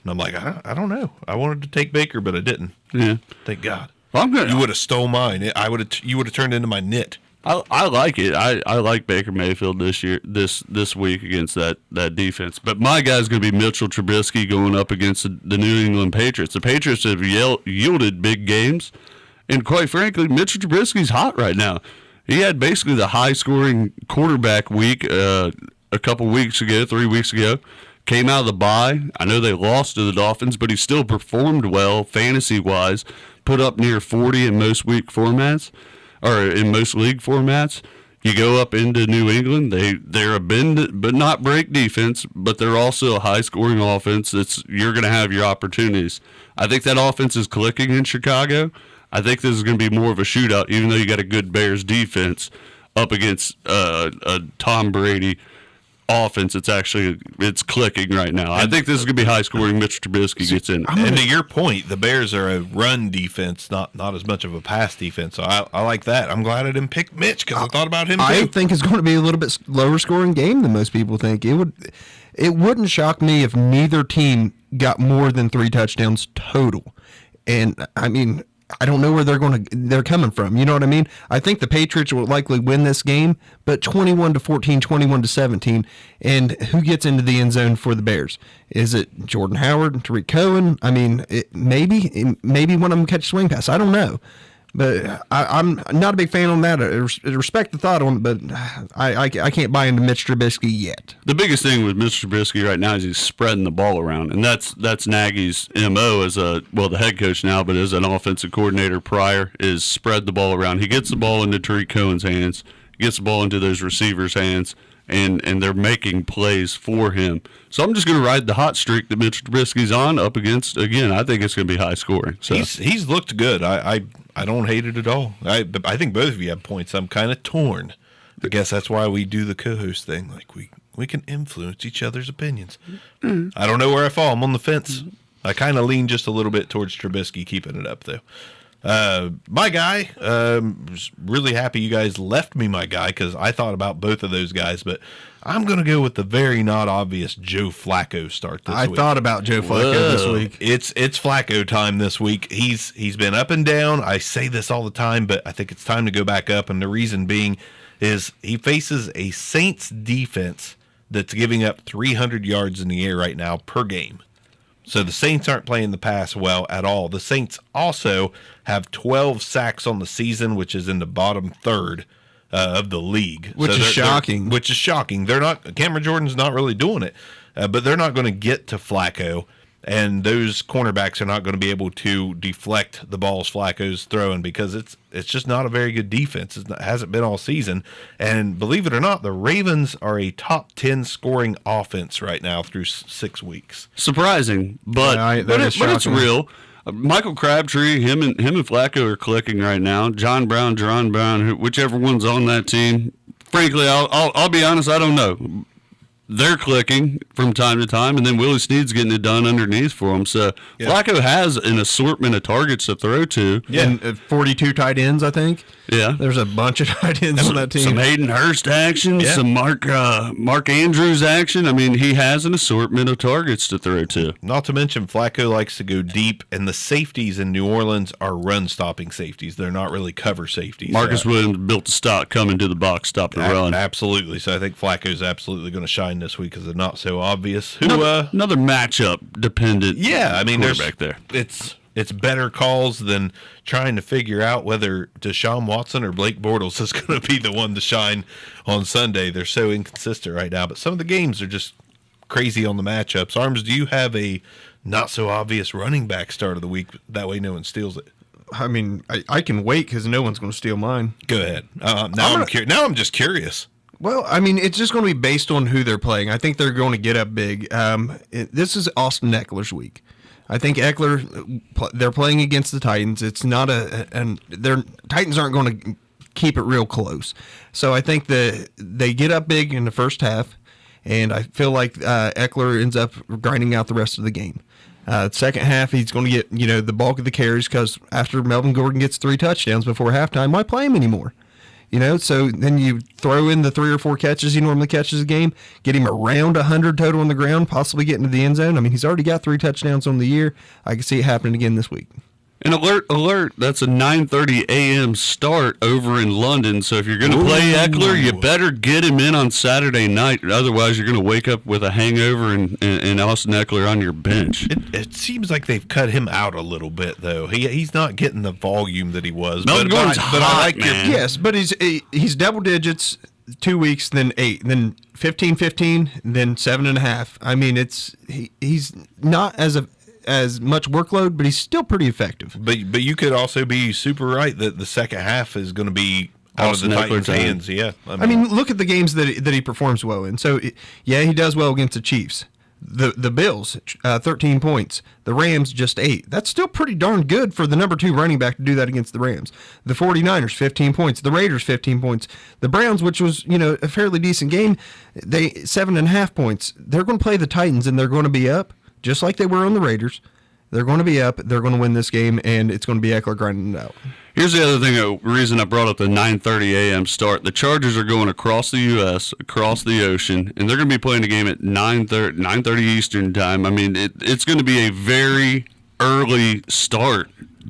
And I'm like, I don't know. I wanted to take Baker, but I didn't. Yeah. Thank God. Well, You would have stole mine. You would have turned into my nit. I like it. I like Baker Mayfield this week against that defense. But my guy's going to be Mitchell Trubisky going up against the New England Patriots. The Patriots have yielded big games, and quite frankly, Mitchell Trubisky's hot right now. He had basically the high-scoring quarterback week a couple weeks ago, 3 weeks ago. Came out of the bye. I know they lost to the Dolphins, but he still performed well fantasy-wise. Put up near 40 in most week formats, or in most league formats. You go up into New England. They're a bend but not break defense, but they're also a high-scoring offense. You're going to have your opportunities. I think that offense is clicking in Chicago. I think this is going to be more of a shootout, even though you got a good Bears defense up against a Tom Brady offense. It's clicking right now. I think this is going to be high scoring. Mitch Trubisky gets in. And to your point, the Bears are a run defense, not as much of a pass defense. So I like that. I'm glad I didn't pick Mitch because I thought about him too. I think it's going to be a little bit lower scoring game than most people think. It wouldn't shock me if neither team got more than 3 touchdowns total. And I mean, I don't know where they're coming from. You know what I mean? I think the Patriots will likely win this game, but 21-14, 21-17. And who gets into the end zone for the Bears? Is it Jordan Howard, Tariq Cohen? I mean, maybe one of them catch a swing pass. I don't know. But I'm not a big fan on that. I respect the thought on it, but I can't buy into Mitch Trubisky yet. The biggest thing with Mr. Trubisky right now is he's spreading the ball around, and that's Nagy's MO as the head coach now, but as an offensive coordinator prior, is spread the ball around. He gets the ball into Tariq Cohen's hands, gets the ball into those receivers' hands, and they're making plays for him. So I'm just going to ride the hot streak that Mitch Trubisky's on up against. Again, I think it's going to be high scoring. So he's looked good. I don't hate it at all. I think both of you have points. I'm kind of torn. I guess that's why we do the co-host thing. Like we can influence each other's opinions. I don't know where I fall. I'm on the fence. I kind of lean just a little bit towards Trubisky keeping it up, though. My guy, was really happy you guys left me my guy because I thought about both of those guys, but I'm going to go with the very not obvious Joe Flacco start this week. I thought about Joe Flacco this week. It's Flacco time this week. He's been up and down. I say this all the time, but I think it's time to go back up, and the reason being is he faces a Saints defense that's giving up 300 yards in the air right now per game. So the Saints aren't playing the pass well at all. The Saints also have 12 sacks on the season, which is in the bottom third of the league. Which is shocking. Which is shocking. They're not. Cameron Jordan's not really doing it, but they're not going to get to Flacco, and those cornerbacks are not going to be able to deflect the balls Flacco's throwing because it's just not a very good defense. It hasn't been all season. And believe it or not, the Ravens are a top 10 scoring offense right now through 6 weeks. Surprising, but it's real. Michael Crabtree, him and Flacco are clicking right now. John Brown, whichever one's on that team. Frankly, I'll be honest, I don't know. they're clicking from time to time, and then Willie Snead's getting it done underneath for him. So Flacco has an assortment of targets to throw to. Yeah, and 42 tight ends, I think. Yeah, there's a bunch of tight ends on that team. Some Hayden Hurst action, some Mark Andrews action. I mean, he has an assortment of targets to throw to. Not to mention, Flacco likes to go deep, and the safeties in New Orleans are run-stopping safeties. They're not really cover safeties. Marcus Williams built the stock coming to the box, stop the run. Absolutely. So I think Flacco's absolutely going to shine this week because they're not so obvious. Another matchup dependent. Yeah, I mean, there's back there. It's better calls than trying to figure out whether Deshaun Watson or Blake Bortles is going to be the one to shine on Sunday. They're so inconsistent right now, but some of the games are just crazy on the matchups. Arms, do you have a not so obvious running back start of the week? That way no one steals it. I mean, I can wait because no one's going to steal mine. Go ahead. Now I'm just curious. Well, I mean, it's just going to be based on who they're playing. I think they're going to get up big. This is Austin Eckler's week. I think Eckler, they're playing against the Titans. It's not their Titans aren't going to keep it real close. So I think they get up big in the first half, and I feel like Eckler ends up grinding out the rest of the game. Second half, he's going to get the bulk of the carries because after Melvin Gordon gets 3 touchdowns before halftime, why play him anymore? So then you throw in the 3 or 4 catches he normally catches a game, get him around 100 total on the ground, possibly get into the end zone. I mean, he's already got 3 touchdowns on the year. I can see it happening again this week. And alert, that's a 9:30 a.m. start over in London. So if you're going to play Eckler, you better get him in on Saturday night. Otherwise, you're going to wake up with a hangover and Austin Eckler on your bench. It seems like they've cut him out a little bit, though. He's not getting the volume that he was. Melvin Gordon's hot, I like man. Yes, but he's double digits 2 weeks, then 8, then 15, then 7.5. I mean, he's not as much workload, but he's still pretty effective. But you could also be super right that the second half is going to be out of the Titans' hands. Yeah, I mean, look at the games that he performs well in. So he does well against the Chiefs. The Bills, 13 points. The Rams, just 8. That's still pretty darn good for the number 2 running back to do that against the Rams. The 49ers, 15 points. The Raiders, 15 points. The Browns, which was a fairly decent game, 7.5 points. They're going to play the Titans, and they're going to be up. Just like they were on the Raiders. They're going to be up. They're going to win this game, and it's going to be Eckler grinding it out. Here's the other thing, the reason I brought up the 9:30 a.m. start. The Chargers are going across the U.S., across the ocean, and they're going to be playing a game at 9:30 Eastern time. I mean, it's going to be a very early start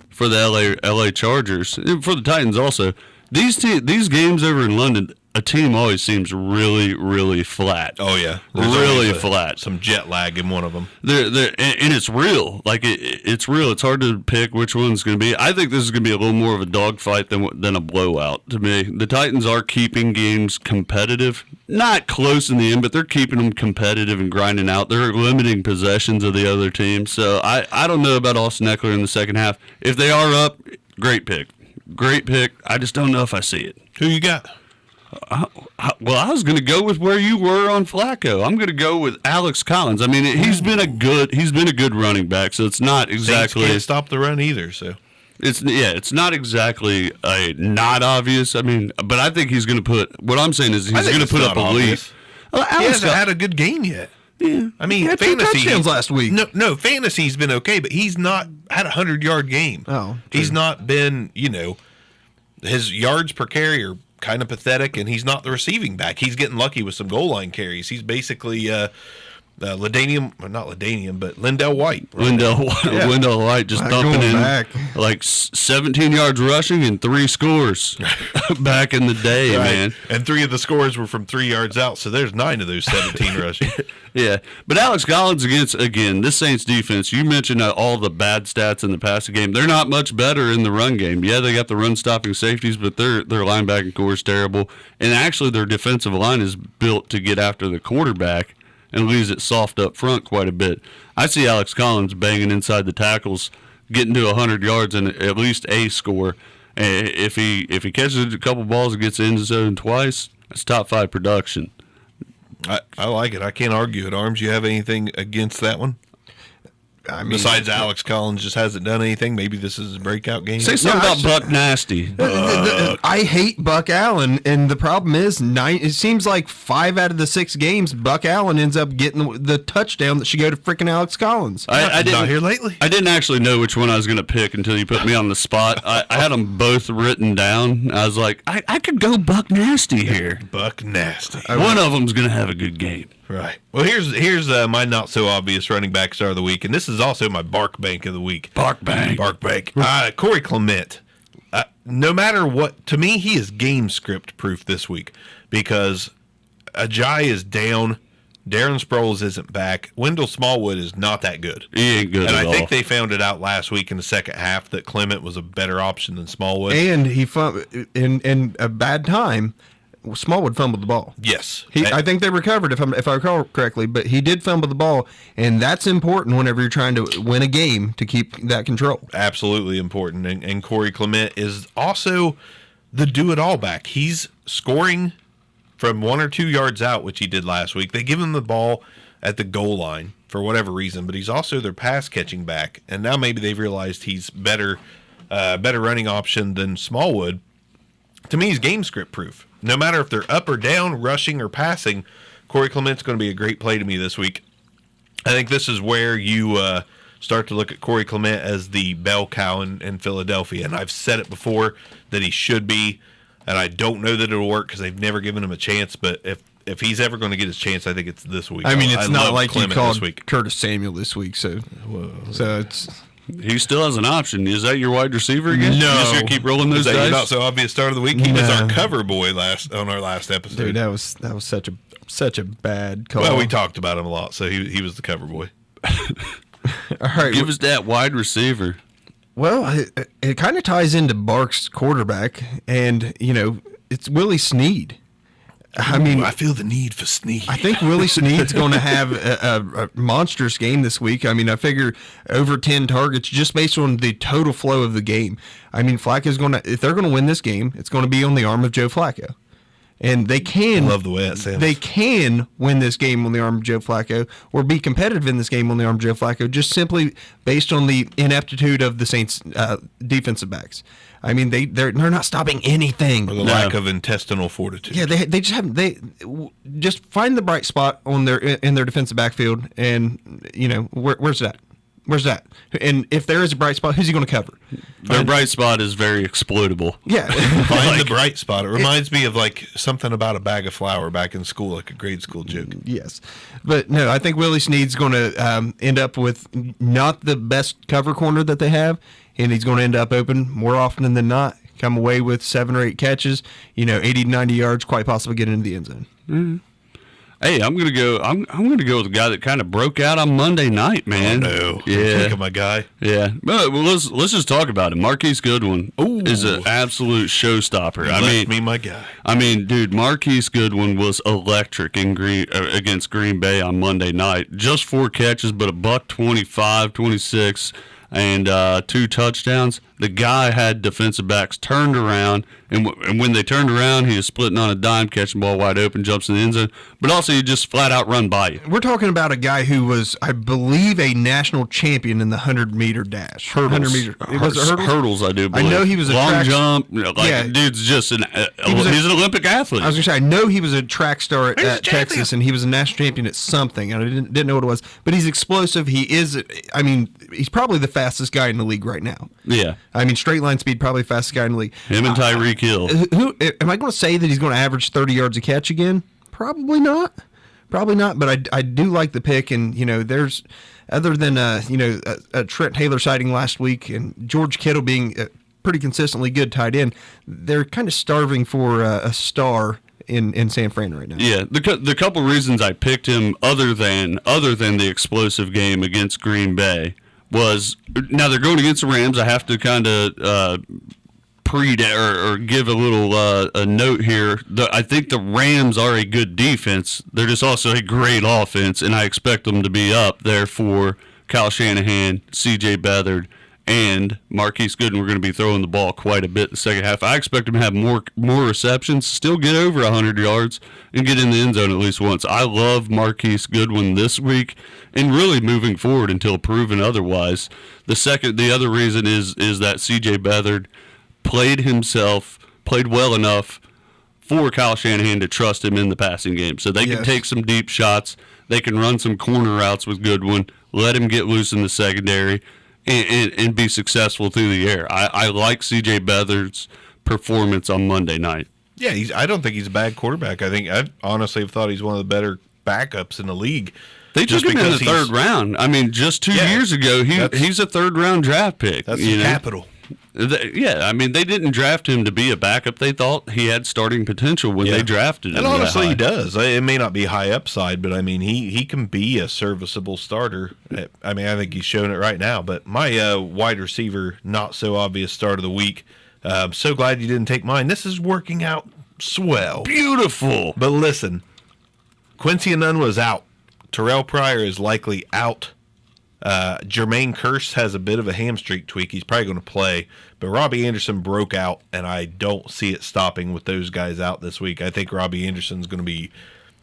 for the LA Chargers, and for the Titans also. These games over in London, a team always seems really, really flat. Oh yeah, really flat. Some jet lag in one of them. And it's real. Like it's real. It's hard to pick which one's going to be. I think this is going to be a little more of a dogfight than a blowout to me. The Titans are keeping games competitive, not close in the end, but they're keeping them competitive and grinding out. They're limiting possessions of the other team. So I don't know about Austin Eckler in the second half. If they are up, great pick. I just don't know if I see it. Who you got? Well, I was going to go with where you were on Flacco. I'm going to go with Alex Collins. I mean, he's been a good running back, so it's not exactly Saints can't stop the run either. So it's not exactly not obvious. I mean, but I think he's going to put. What I'm saying is he's going to put up a lead. He hasn't had a good game yet. Yeah, I mean, he had 2 touchdowns last week. No, fantasy's been okay, but he's not had a 100-yard game. Oh, true. He's not been. His yards per carry are kind of pathetic, and he's not the receiving back. He's getting lucky with some goal line carries. He's basically Lindell White. Lindell White just dumping in like 17 yards rushing and 3 scores back in the day, man. And 3 of the scores were from 3 yards out, so there's 9 of those 17 rushing. Yeah, but Alex Collins again, this Saints defense, you mentioned all the bad stats in the passing game. They're not much better in the run game. Yeah, they got the run-stopping safeties, but their linebacking core is terrible. And actually their defensive line is built to get after the quarterback and leaves it soft up front quite a bit. I see Alex Collins banging inside the tackles, getting to 100 yards and at least a score. If he catches a couple balls and gets in the zone twice, that's top 5 production. I like it. I can't argue it. Arms, you have anything against that one? besides Alex Collins just hasn't done anything. Maybe this is his breakout game. Say something about Buck Nasty. I hate Buck Allen, and the problem is, it seems like 5 out of the 6 games, Buck Allen ends up getting the touchdown that should go to freaking Alex Collins. I didn't, not here lately. I didn't actually know which one I was going to pick until you put me on the spot. I had them both written down. I was like, I could go Buck Nasty here. Buck Nasty. One of them's going to have a good game. Right. Well, here's my not so obvious running back star of the week, and this is also my Bark Bank of the week. Bark Bank. Corey Clement. No matter what, to me, he is game script proof this week because Ajayi is down. Darren Sproles isn't back. Wendell Smallwood is not that good. He ain't good and at all. I think they found it out last week in the second half that Clement was a better option than Smallwood. And he in a bad time. Smallwood fumbled the ball. Yes. I think they recovered, if I recall correctly, but he did fumble the ball, and that's important whenever you're trying to win a game to keep that control. Absolutely important. And Corey Clement is also the do-it-all back. He's scoring from 1 or 2 yards out, which he did last week. They give him the ball at the goal line for whatever reason, but he's also their pass-catching back. And now maybe they've realized he's better running option than Smallwood. To me, he's game script proof. No matter if they're up or down, rushing or passing, Corey Clement's going to be a great play to me this week. I think this is where you start to look at Corey Clement as the bell cow in Philadelphia. And I've said it before that he should be, and I don't know that it'll work because they've never given him a chance. But if he's ever going to get his chance, I think it's this week. I mean, it's not like Clement you called this week. Curtis Samuel this week, so it's... He still has an option. Is that your wide receiver again? No. You just gonna keep rolling those Is that dice? your not so obvious start of the week? He was No. our cover boy on our last episode. Dude, that was such a bad call. Well, we talked about him a lot, so he was the cover boy. All right. Give us that wide receiver. Well, it kind of ties into Bark's quarterback, and, it's Willie Snead. I mean, I feel the need for Snead. I think Willie Snead's going to have a monstrous game this week. I mean, I figure over 10 targets just based on the total flow of the game. I mean, Flacco's going to, if they're going to win this game, it's going to be on the arm of Joe Flacco. And they can. I love the way that sounds. They can win this game on the arm of Joe Flacco or be competitive in this game on the arm of Joe Flacco just simply based on the ineptitude of the Saints defensive backs. I mean, they're not stopping anything. Or the lack of intestinal fortitude. Yeah, they just haven't. They just find the bright spot in their defensive backfield, and where's that? Where's that? And if there is a bright spot, who's he going to cover? Their bright spot is very exploitable. Yeah, Find the bright spot. It reminds me of like something about a bag of flour back in school, like a grade school joke. Yes, but no, I think Willie Snead's going to end up with not the best cover corner that they have, and he's going to end up open more often than not. Come away with 7 or 8 catches, 80 to 90 yards, quite possibly get into the end zone. Mm-hmm. Hey, I'm gonna go. I'm gonna go with a guy that kind of broke out on Monday night, man. Oh, no. Yeah, Think of my guy. Yeah, well, let's just talk about him. Marquise Goodwin is an absolute showstopper. My guy. I mean, dude, Marquise Goodwin was electric in against Green Bay on Monday night. Just 4 catches, but $125, 26, and 2 touchdowns. The guy had defensive backs turned around, and when they turned around, he was splitting on a dime, catching the ball wide open, jumps in the end zone. But also, he just flat out run by you. We're talking about a guy who was, I believe, a national champion in the 100-meter dash. Hurdles. 100 meter. Was it hurdles? Hurdles, I do believe. I know he was a long track, jump. Dude's just he's an Olympic athlete. I was going to say, I know he was a track star at Texas, and he was a national champion at something. I didn't know what it was. But he's explosive. He is, he's probably the fastest guy in the league right now. Yeah. Straight line speed, probably the fastest guy in the league. Him and Tyreek Hill. Who am I going to say that he's going to average 30 yards a catch again? Probably not. But I do like the pick, and there's other than a Trent Taylor sighting last week and George Kittle being pretty consistently good tight end, they're kind of starving for a star in San Fran right now. Yeah, the couple reasons I picked him other than the explosive game against Green Bay was, now they're going against the Rams. I have to kind of or give a little a note here. I think the Rams are a good defense. They're just also a great offense, and I expect them to be up there for Kyle Shanahan, C.J. Beathard, and Marquise Goodwin were going to be throwing the ball quite a bit in the second half. I expect him to have more receptions, still get over 100 yards, and get in the end zone at least once. I love Marquise Goodwin this week, and really moving forward until proven otherwise. The other reason is that C.J. Beathard played well enough for Kyle Shanahan to trust him in the passing game. So they can take some deep shots. They can run some corner routes with Goodwin, let him get loose in the secondary, and be successful through the air. I like C.J. Beathard's performance on Monday night. Yeah, I don't think he's a bad quarterback. I honestly have thought he's one of the better backups in the league. They took him in the third round. I mean, just 2 years ago, he's a third-round draft pick. That's capital. Yeah, I mean, they didn't draft him to be a backup. They thought he had starting potential when they drafted him. And honestly, he does. It may not be high upside, but I mean, he can be a serviceable starter. I mean, I think he's showing it right now. But my wide receiver, not so obvious start of the week. I'm so glad you didn't take mine. This is working out swell. Beautiful. But listen, Quincy Enunwa's out. Terrell Pryor is likely out. Jermaine Kearse has a bit of a hamstring tweak. He's probably going to play. But Robbie Anderson broke out, and I don't see it stopping with those guys out this week. I think Robbie Anderson's going to be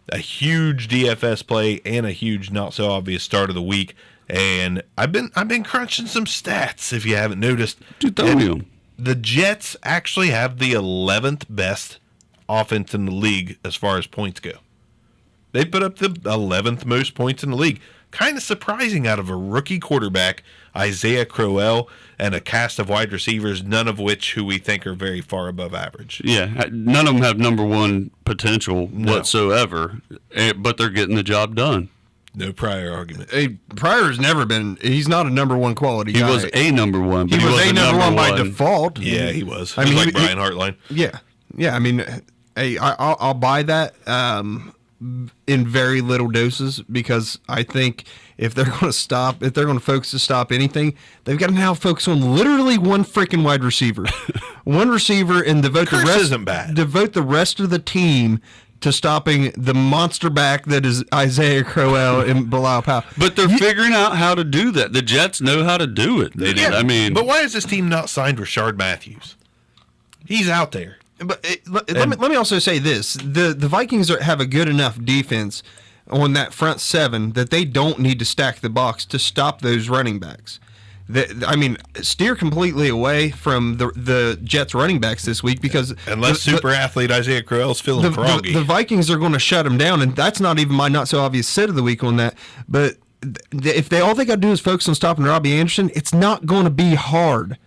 a huge DFS play and a huge not-so-obvious start of the week. And I've been crunching some stats, if you haven't noticed. Dude, tell me. The Jets actually have the 11th best offense in the league as far as points go. They put up the 11th most points in the league. Kind of surprising out of a rookie quarterback, Isaiah Crowell, and a cast of wide receivers, none of which who we think are very far above average. Yeah, none of them have number one potential whatsoever, but they're getting the job done. No Pryor argument. Pryor's never been. He's not a number one quality guy. He was a number one. But he was a number one by default. Yeah, he was. I mean, like Brian Hartline. Yeah. I mean, hey, I'll buy that in very little doses, because I think if they're going to focus to stop anything, they've got to now focus on literally one freaking wide receiver, and devote the rest of the team to stopping the monster back that is Isaiah Crowell and Bilal Powell. But they're figuring out how to do that. The Jets know how to do it. They did. I mean, but why has this team not signed Rashard Matthews? He's out there. But let me also say this: the Vikings have a good enough defense on that front seven that they don't need to stack the box to stop those running backs. Steer completely away from the Jets running backs this week, because unless super athlete Isaiah Crowell's feeling froggy, the Vikings are going to shut them down, and that's not even my not so obvious sit of the week on that. But if all they got to do is focus on stopping Robbie Anderson, it's not going to be hard.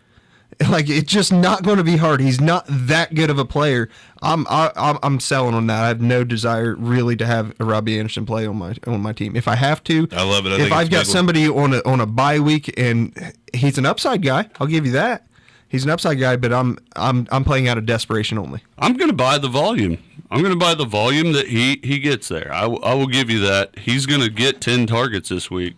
Like, it's just not going to be hard. He's not that good of a player. I'm selling on that. I have no desire really to have a Robbie Anderson play on my team. If I have to, I love it. If I've got somebody on a bye week and he's an upside guy, I'll give you that. He's an upside guy, but I'm playing out of desperation only. I'm going to buy the volume. I'm going to buy the volume that he gets there. I will give you that. He's going to get 10 targets this week.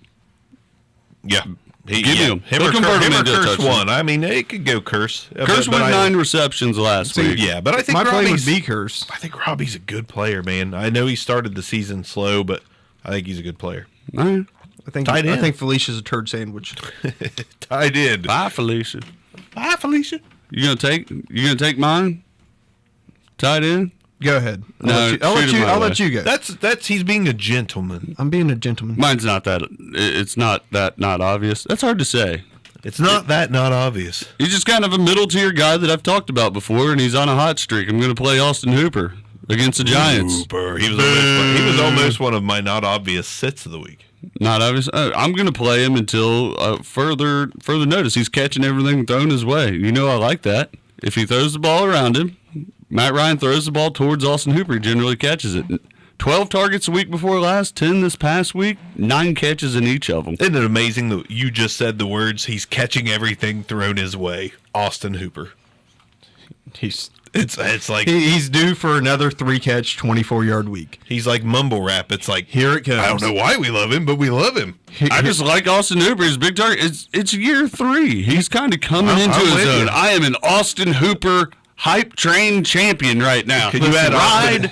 Yeah. Give him. Him or Kearse won. I mean, it could go Kearse. Kearse went 9 receptions last week. Yeah, but I think my play would be Kearse. I think Robbie's a good player, man. I know he started the season slow, but I think he's a good player. All right. I think Felicia's a turd sandwich. Tight end. Bye, Felicia. Bye, Felicia. You gonna take mine? Tight end? Go ahead. I'll let you go. That's he's being a gentleman. I'm being a gentleman. Mine's not that. It's not that not obvious. That's hard to say. It's not not obvious. He's just kind of a middle tier guy that I've talked about before, and he's on a hot streak. I'm going to play Austin Hooper against the Giants. Hooper. He was almost one of my not obvious sits of the week. Not obvious. I'm going to play him until further notice. He's catching everything thrown his way. You know I like that. If he throws the ball around him, Matt Ryan throws the ball towards Austin Hooper. He generally catches it. 12 targets a week before last, 10 this past week, 9 catches in each of them. Isn't it amazing that you just said the words, he's catching everything thrown his way, Austin Hooper? It's like he's due for another 3-catch, 24-yard week. He's like mumble rap. It's like, here it comes. I don't know why we love him, but we love him. I just like Austin Hooper. His big target. It's year 3. He's kind of coming into his own. I am an Austin Hooper hype train champion right now. Can you add Austin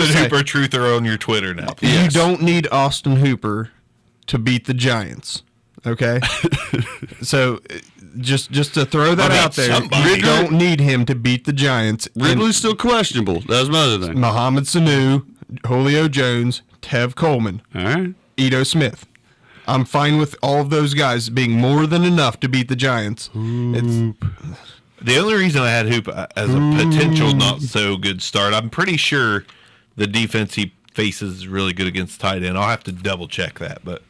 Hooper truther on your Twitter now? Yes. You don't need Austin Hooper to beat the Giants. Okay, so just to throw that out there, you don't need him to beat the Giants. Ridley's still questionable. That was my other thing. Mohamed Sanu, Julio Jones, Tev Coleman, All right. Ito Smith. I'm fine with all of those guys being more than enough to beat the Giants. The only reason I had Hoop as a potential not so good start, I'm pretty sure the defense he faces is really good against tight end. I'll have to double check that, but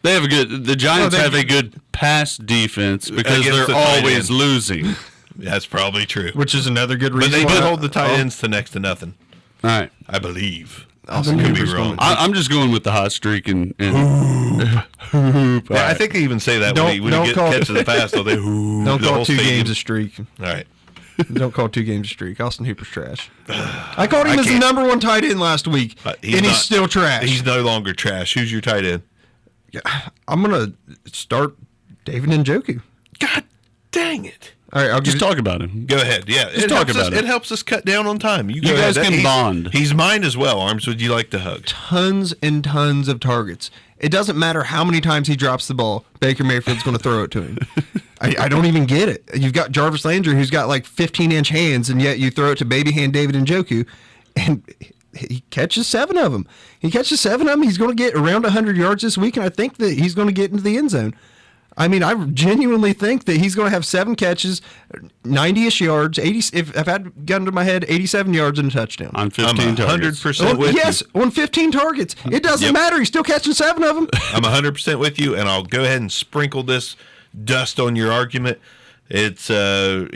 They have a good. The Giants have a good pass defense because Against they're the tight always end. losing. that's probably true. Which is another good reason. But they why do hold the tight ends to next to nothing, All right. I believe. Austin Could be Hooper's wrong. I'm just going with the hot streak and Yeah, I think they even say that when he catches the pass. They'll Don't call 2 games a streak. All right. Don't call 2 games a streak. Austin Hooper's trash. I called him as the number 1 tight end last week, and he's still trash. He's no longer trash. Who's your tight end? I'm going to start David Njoku. God dang it. All right, I'll just talk about him. Go ahead. Yeah, it helps us cut down on time. You guys can bond. He's mine as well. Arms, would you like to hug? Tons and tons of targets. It doesn't matter how many times he drops the ball. Baker Mayfield's going to throw it to him. I don't even get it. You've got Jarvis Landry, who's got like 15-inch hands, and yet you throw it to baby hand David Njoku, and he catches 7 of them. He's going to get around 100 yards this week, and I think that he's going to get into the end zone. I mean, I genuinely think that he's going to have 7 catches, 90-ish yards, 80. If I had gotten to my head, 87 yards and a touchdown. On 15 targets. 100% with you. Yes, on 15 targets. It doesn't matter. He's still catching 7 of them. I'm 100% with you, and I'll go ahead and sprinkle this dust on your argument. It's they're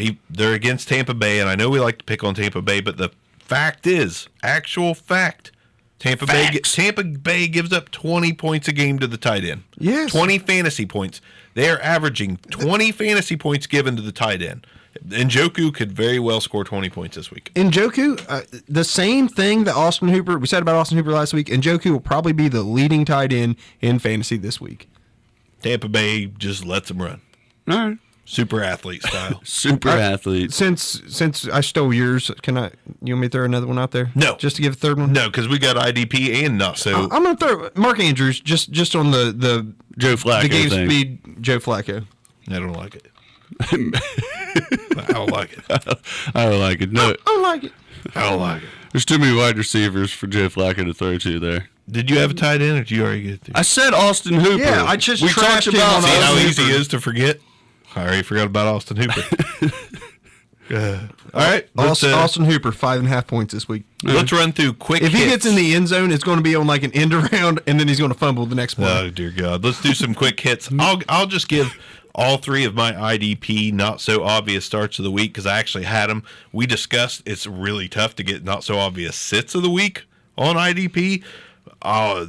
against Tampa Bay, and I know we like to pick on Tampa Bay, but the fact is, actual fact, Tampa Bay gives up 20 points a game to the tight end. Yes. 20 fantasy points. They are averaging 20 fantasy points given to the tight end. Njoku could very well score 20 points this week. Njoku, the same thing that we said about Austin Hooper last week, Njoku will probably be the leading tight end in fantasy this week. Tampa Bay just lets them run. All right. Super athlete style. Super athlete. Since I stole yours, you want me to throw another one out there? No. Just to give a third one? No, because we got IDP and not so. I'm going to throw Mark Andrews just on the Joe Flacco the game thing. speed Joe Flacco. I don't like it. I don't like it. I don't like it. No, I don't like it. I don't like it. there's too many wide receivers for Joe Flacco to throw to there. Did you have a tight end, or did you already get there? I said Austin Hooper. Yeah, I just we trashed talked him about on See how Austin easy Hooper. it is to forget? I already forgot about Austin Hooper. All right. Austin Hooper, 5.5 points this week. Let's run through quick If he hits. gets in the end zone, it's going to be on like an end around, and then he's going to fumble the next play. Oh, dear God. Let's do some quick hits. I'll just give all 3 of my IDP not so obvious starts of the week because I actually had them. We discussed it's really tough to get not so obvious sits of the week on IDP.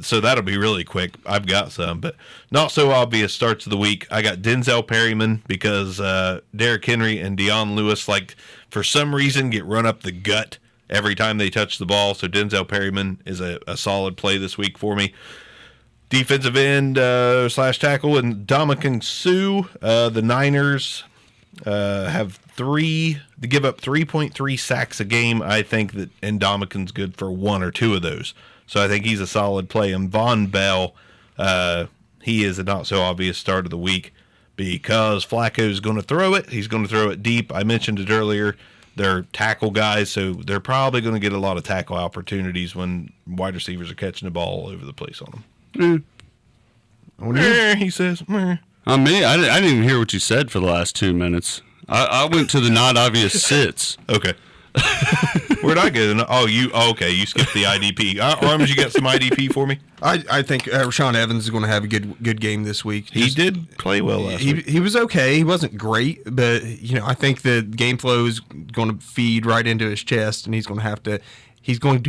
So that'll be really quick. I've got some, but not so obvious starts of the week. I got Denzel Perryman because Derrick Henry and Deion Lewis, for some reason, get run up the gut every time they touch the ball. So Denzel Perryman is a solid play this week for me. Defensive end / tackle and Ndamukong Suh. The Niners have they give up 3.3 sacks a game. I think that Ndamukong's good for 1 or 2 of those. So I think he's a solid play. And Von Bell, he is a not so obvious start of the week because Flacco's going to throw it. He's going to throw it deep. I mentioned it earlier. They're tackle guys, so they're probably going to get a lot of tackle opportunities when wide receivers are catching the ball all over the place on them. He says. Me, I didn't even hear what you said for the last 2 minutes. I went to the not obvious sits. Okay. Where'd I go? Okay. You skipped the IDP. Arms, you got some IDP for me? I think Rashaan Evans is going to have a good game this week. He did play well last week. He was okay. He wasn't great, but I think the game flow is going to feed right into his chest, and he's going to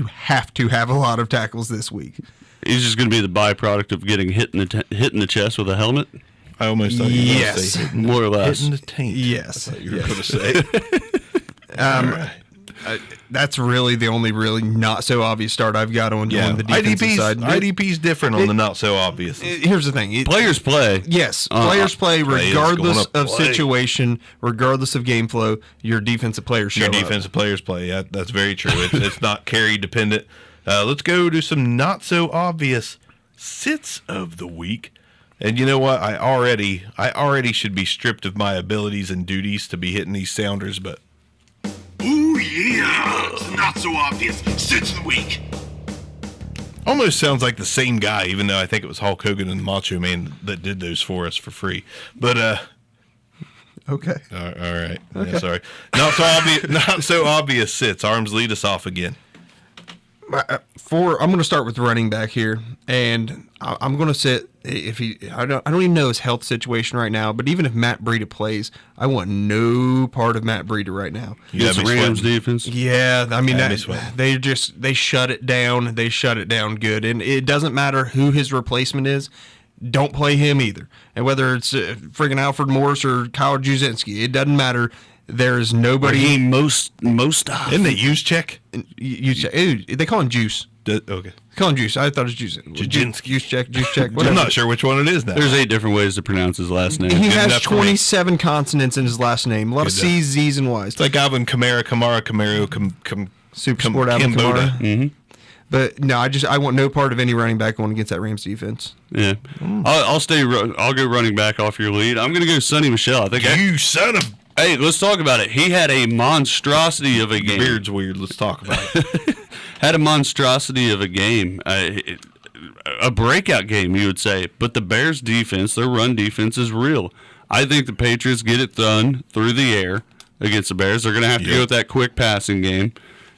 have to have a lot of tackles this week. He's just going to be the byproduct of getting hit in the chest with a helmet. I almost thought you were going to say more or less. hitting the taint. Yes, I thought you were going to say. All right. That's really the only really not so obvious start I've got on the defensive side. IDP's different on the not so obvious. Here's the thing: players play. Yes, players play regardless of play. situation, regardless of game flow. Your defensive players show Your up. defensive players play. Yeah, that's very true. It's not carry dependent. Let's go to some not so obvious sits of the week. And you know what? I already should be stripped of my abilities and duties to be hitting these sounders, but Ooh, yeah! It's not so obvious. Sit of the week. almost sounds like the same guy, even though I think it was Hulk Hogan and Macho Man that did those for us for free. But Okay. all right. Okay. Yeah, sorry. Not so obvious sits. Arms, lead us off again. I'm going to start with the running back here, and I'm going to sit I don't even know his health situation right now, but even if Matt Breida plays, I want no part of Matt Breida right now. It's Rams defense. Yeah, I mean they shut it down. They shut it down good, and it doesn't matter who his replacement is. Don't play him either, and whether it's friggin' Alfred Morris or Kyle Juszczyk, it doesn't matter. There's nobody. Most Isn't it Juszczyk? They call him Juice. Okay. Call him Juice. I thought it was Juice. Juszczyk. I'm not sure which one it is now. There's 8 different ways to pronounce his last name. He Good has enough for me. 27 consonants in his last name. A lot of Good C's, Z's, and Y's. It's like Alvin Kamara, Super Sport Alvin Kimboda. Kamara. Mm-hmm. But no, I want no part of any running back going against that Rams defense. Yeah, I'll go running back off your lead. I'm going to go Sonny Michel. I think. You son of... Hey, let's talk about it. He had a monstrosity of a game. Beard's weird. Let's talk about it. Had a monstrosity of a game. A breakout game, you would say. But the Bears' defense, their run defense, is real. I think the Patriots get it done through the air against the Bears. They're going to have to go with that quick passing game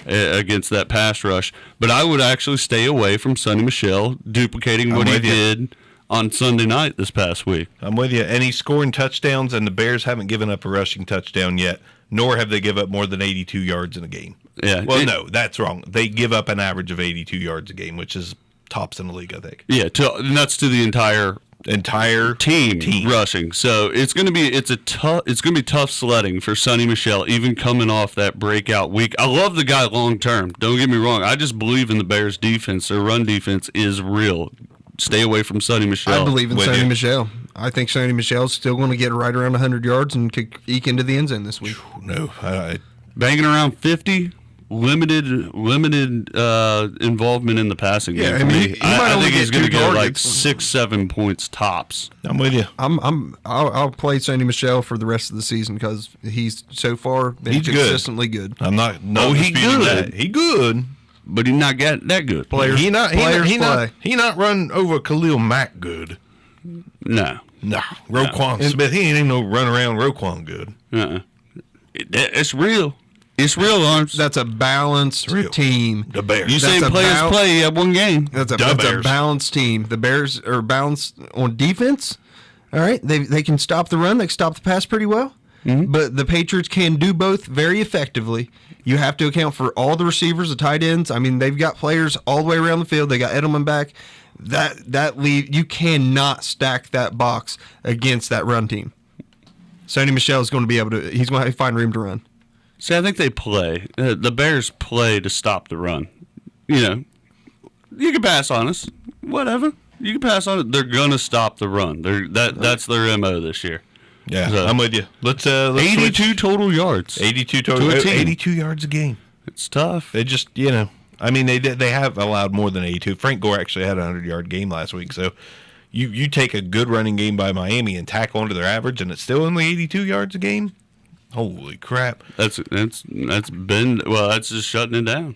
against that pass rush. But I would actually stay away from Sonny Michel duplicating what he did on Sunday night this past week. I'm with you. And he's scoring touchdowns, and the Bears haven't given up a rushing touchdown yet, nor have they given up more than 82 yards in a game. Yeah. Well, no, that's wrong. They give up an average of 82 yards a game, which is tops in the league, I think. Yeah, and that's to the entire team rushing. So it's going to be tough sledding for Sonny Michel, even coming off that breakout week. I love the guy long term. Don't get me wrong. I just believe in the Bears defense. Their run defense is real. Stay away from Sonny Michel. I believe in Sonny Michel. I think Sonny Michel's still going to get right around 100 yards and could eke into the end zone this week. No, banging around 50. Limited involvement in the passing game. I mean, I think he's going to get like 6-7 points tops. I'm with you. I'll play Sonny Michel for the rest of the season because he's so far been consistently good. I'm not. He good. That. He good. But he not got that good. He not run over Khalil Mack good. No. Roquan Smith. He ain't even no run around Roquan good. It's real. It's real, Arms. That's a balanced team. The Bears. You say players play. You have one game. That's a balanced team. The Bears are balanced on defense. All right, they can stop the run. They can stop the pass pretty well. Mm-hmm. But the Patriots can do both very effectively. You have to account for all the receivers, the tight ends. I mean, they've got players all the way around the field. They got Edelman back. You cannot stack that box against that run team. Sonny Michel is going to be able to. He's going to find room to run. See, I think they play. The Bears play to stop the run. You know, you can pass on us. Whatever. You can pass on it. They're going to stop the run. That's their MO this year. Yeah, so, I'm with you. Let's 82 switch. Total yards. 82 total. 82 yards a game. It's tough. They just, I mean, they have allowed more than 82. Frank Gore actually had a 100-yard game last week. So you take a good running game by Miami and tack onto their average, and it's still only 82 yards a game. Holy crap! That's just shutting it down.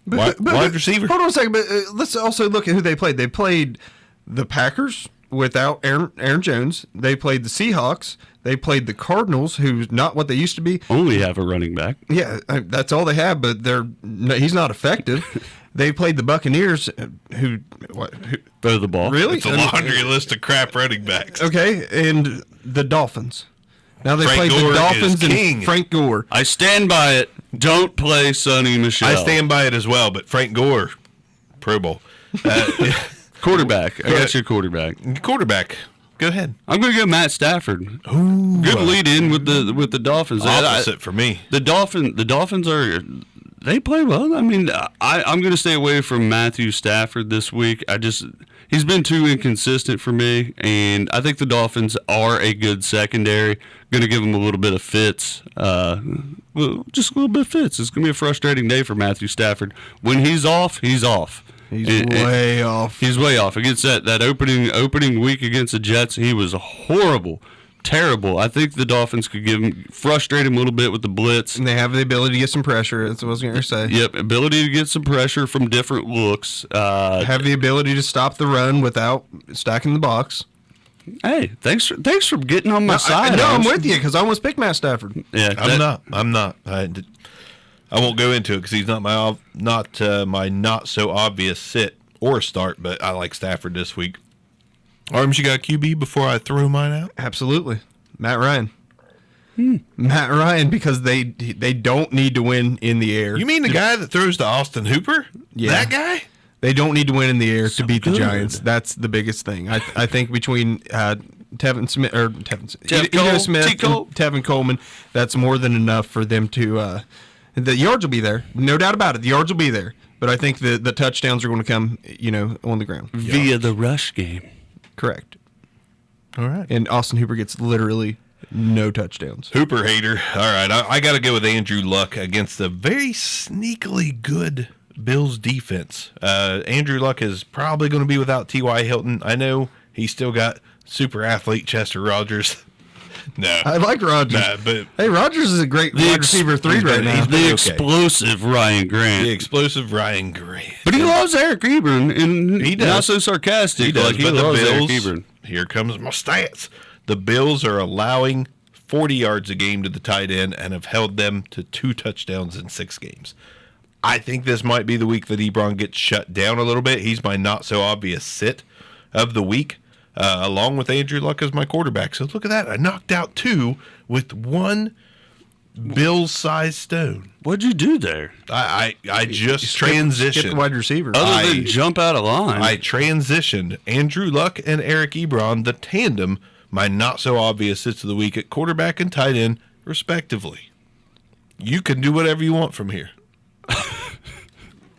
Wide receiver. Hold on a second, but let's also look at who they played. They played the Packers without Aaron Jones. They played the Seahawks. They played the Cardinals, who's not what they used to be. Only have a running back. Yeah, that's all they have, but he's not effective. They played the Buccaneers, who throw the ball. Really? It's a laundry list of crap running backs. Okay, and the Dolphins. Now they played Gore the Dolphins and Frank Gore. I stand by it. Don't play Sonny Michel. I stand by it as well, but Frank Gore, Pro Bowl. Quarterback. I got your quarterback. Quarterback. Go ahead. I'm going to go Matt Stafford. Ooh, good lead in with the Dolphins. Opposite for me. The Dolphins are They play well. I mean, I'm going to stay away from Matthew Stafford this week. He's been too inconsistent for me, and I think the Dolphins are a good secondary. Going to give him a little bit of fits, just a little bit of fits. It's going to be a frustrating day for Matthew Stafford. When he's off, he's off. He's way off. He's way off. Against that opening week against the Jets, he was horrible. Terrible. I think the Dolphins could frustrate him a little bit with the blitz. And they have the ability to get some pressure. That's what I was going to say. Yep, ability to get some pressure from different looks. Have the ability to stop the run without stacking the box. Hey, thanks for getting on my side. I'm with you because I almost picked Matt Stafford. Yeah, I'm not. I won't go into it because he's not my not so obvious sit or start. But I like Stafford this week. Arms, you got QB before I throw mine out? Absolutely. Matt Ryan. Matt Ryan, because they don't need to win in the air. You mean the guy that throws to Austin Hooper? Yeah. That guy? They don't need to win in the air to beat the Giants. That's the biggest thing. I think between Tevin Smith and Tevin Coleman, that's more than enough for them to the yards will be there. No doubt about it. The yards will be there. But I think the touchdowns are going to come, on the ground. Via the rush game. Correct. All right. And Austin Hooper gets literally no touchdowns. Hooper hater. All right. I got to go with Andrew Luck against a very sneakily good Bills defense. Andrew Luck is probably going to be without T.Y. Hilton. I know he's still got super athlete Chester Rogers. No. I like Rogers. Nah, but hey, Rogers is a great wide receiver 3 right now. The explosive Ryan Grant. The explosive Ryan Grant. But he loves Eric Ebron, and he does. Not so sarcastic. He does, he but loves the Bills, Eric Ebron. Here comes my stats. The Bills are allowing 40 yards a game to the tight end and have held them to 2 touchdowns in 6 games. I think this might be the week that Ebron gets shut down a little bit. He's my not-so-obvious sit of the week. Along with Andrew Luck as my quarterback. So look at that. I knocked out 2 with 1 Bills-sized stone. What'd you do there? I just transitioned. Skip the wide receiver. Other than jump out of line. I transitioned Andrew Luck and Eric Ebron, the tandem, my not-so-obvious sits of the week at quarterback and tight end, respectively. You can do whatever you want from here.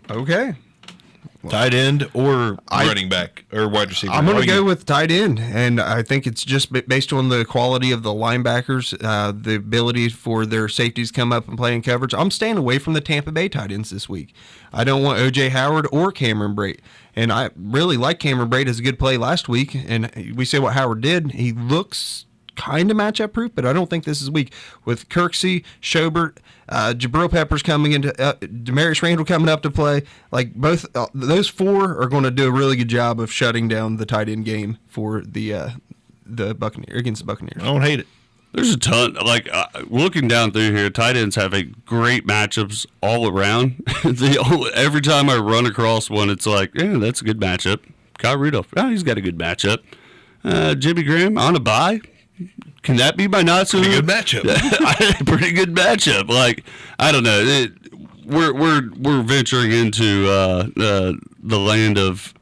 Okay. Tight end or running back or wide receiver. I'm going to go with tight end, and I think it's just based on the quality of the linebackers, the ability for their safeties to come up and play in coverage. I'm staying away from the Tampa Bay tight ends this week. I don't want O.J. Howard or Cameron Brate, and I really like Cameron Brate as a good play last week, and we say what Howard did. He looks kind of matchup proof, but I don't think this is weak. With Kirksey, Schobert, Jabril Peppers coming into Demarius Randall coming up to play, like both those 4 are going to do a really good job of shutting down the tight end game for the Buccaneers against the Buccaneers. I don't hate it. There's a ton. Like looking down through here, tight ends have a great matchups all around. Every time I run across one, it's like, yeah, that's a good matchup. Kyle Rudolph, he's got a good matchup. Jimmy Graham on a bye. Can that be my not so good matchup? Pretty good matchup. Like I don't know. We're venturing into the land of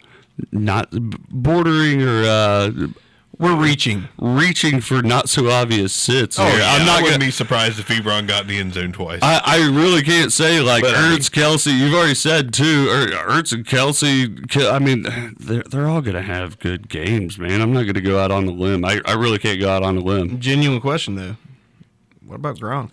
not bordering or we're reaching for not so obvious sits. Oh, here. yeah, I'm not going to gonna be surprised if Ebron got in the end zone twice. I really can't say like But, Ertz, Kelsey. You've already said too. Ertz and Kelsey. I mean, they're all going to have good games, man. I'm not going to go out on the limb. I really can't go out on the limb. Genuine question though. What about Gronk?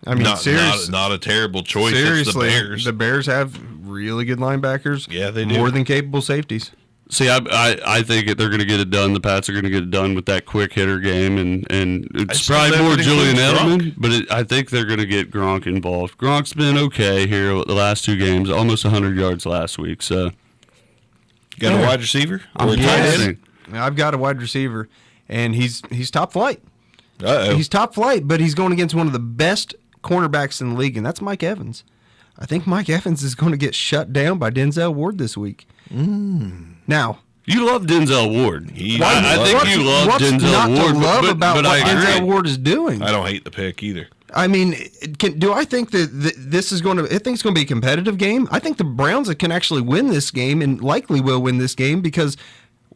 I mean, seriously, not a terrible choice. Seriously, it's the Bears. The Bears have really good linebackers. Yeah, they do. More than capable safeties. See, I think they're going to get it done. The Pats are going to get it done with that quick hitter game, and it's probably more Julian Edelman, but I think they're going to get Gronk involved. Gronk's been okay here the last 2 games, almost 100 yards last week. So, You got a wide receiver? I'm guessing. I've got a wide receiver, and he's top flight. Uh-oh. He's top flight, but he's going against one of the best cornerbacks in the league, and that's Mike Evans. I think Mike Evans is going to get shut down by Denzel Ward this week. Now, you love Denzel Ward. I think you love what's Denzel not Ward. to love about but what I agree. Denzel Ward is doing? I don't hate the pick either. I mean, do I think that this is going to? I think it's going to be a competitive game. I think the Browns can actually win this game and likely will win this game because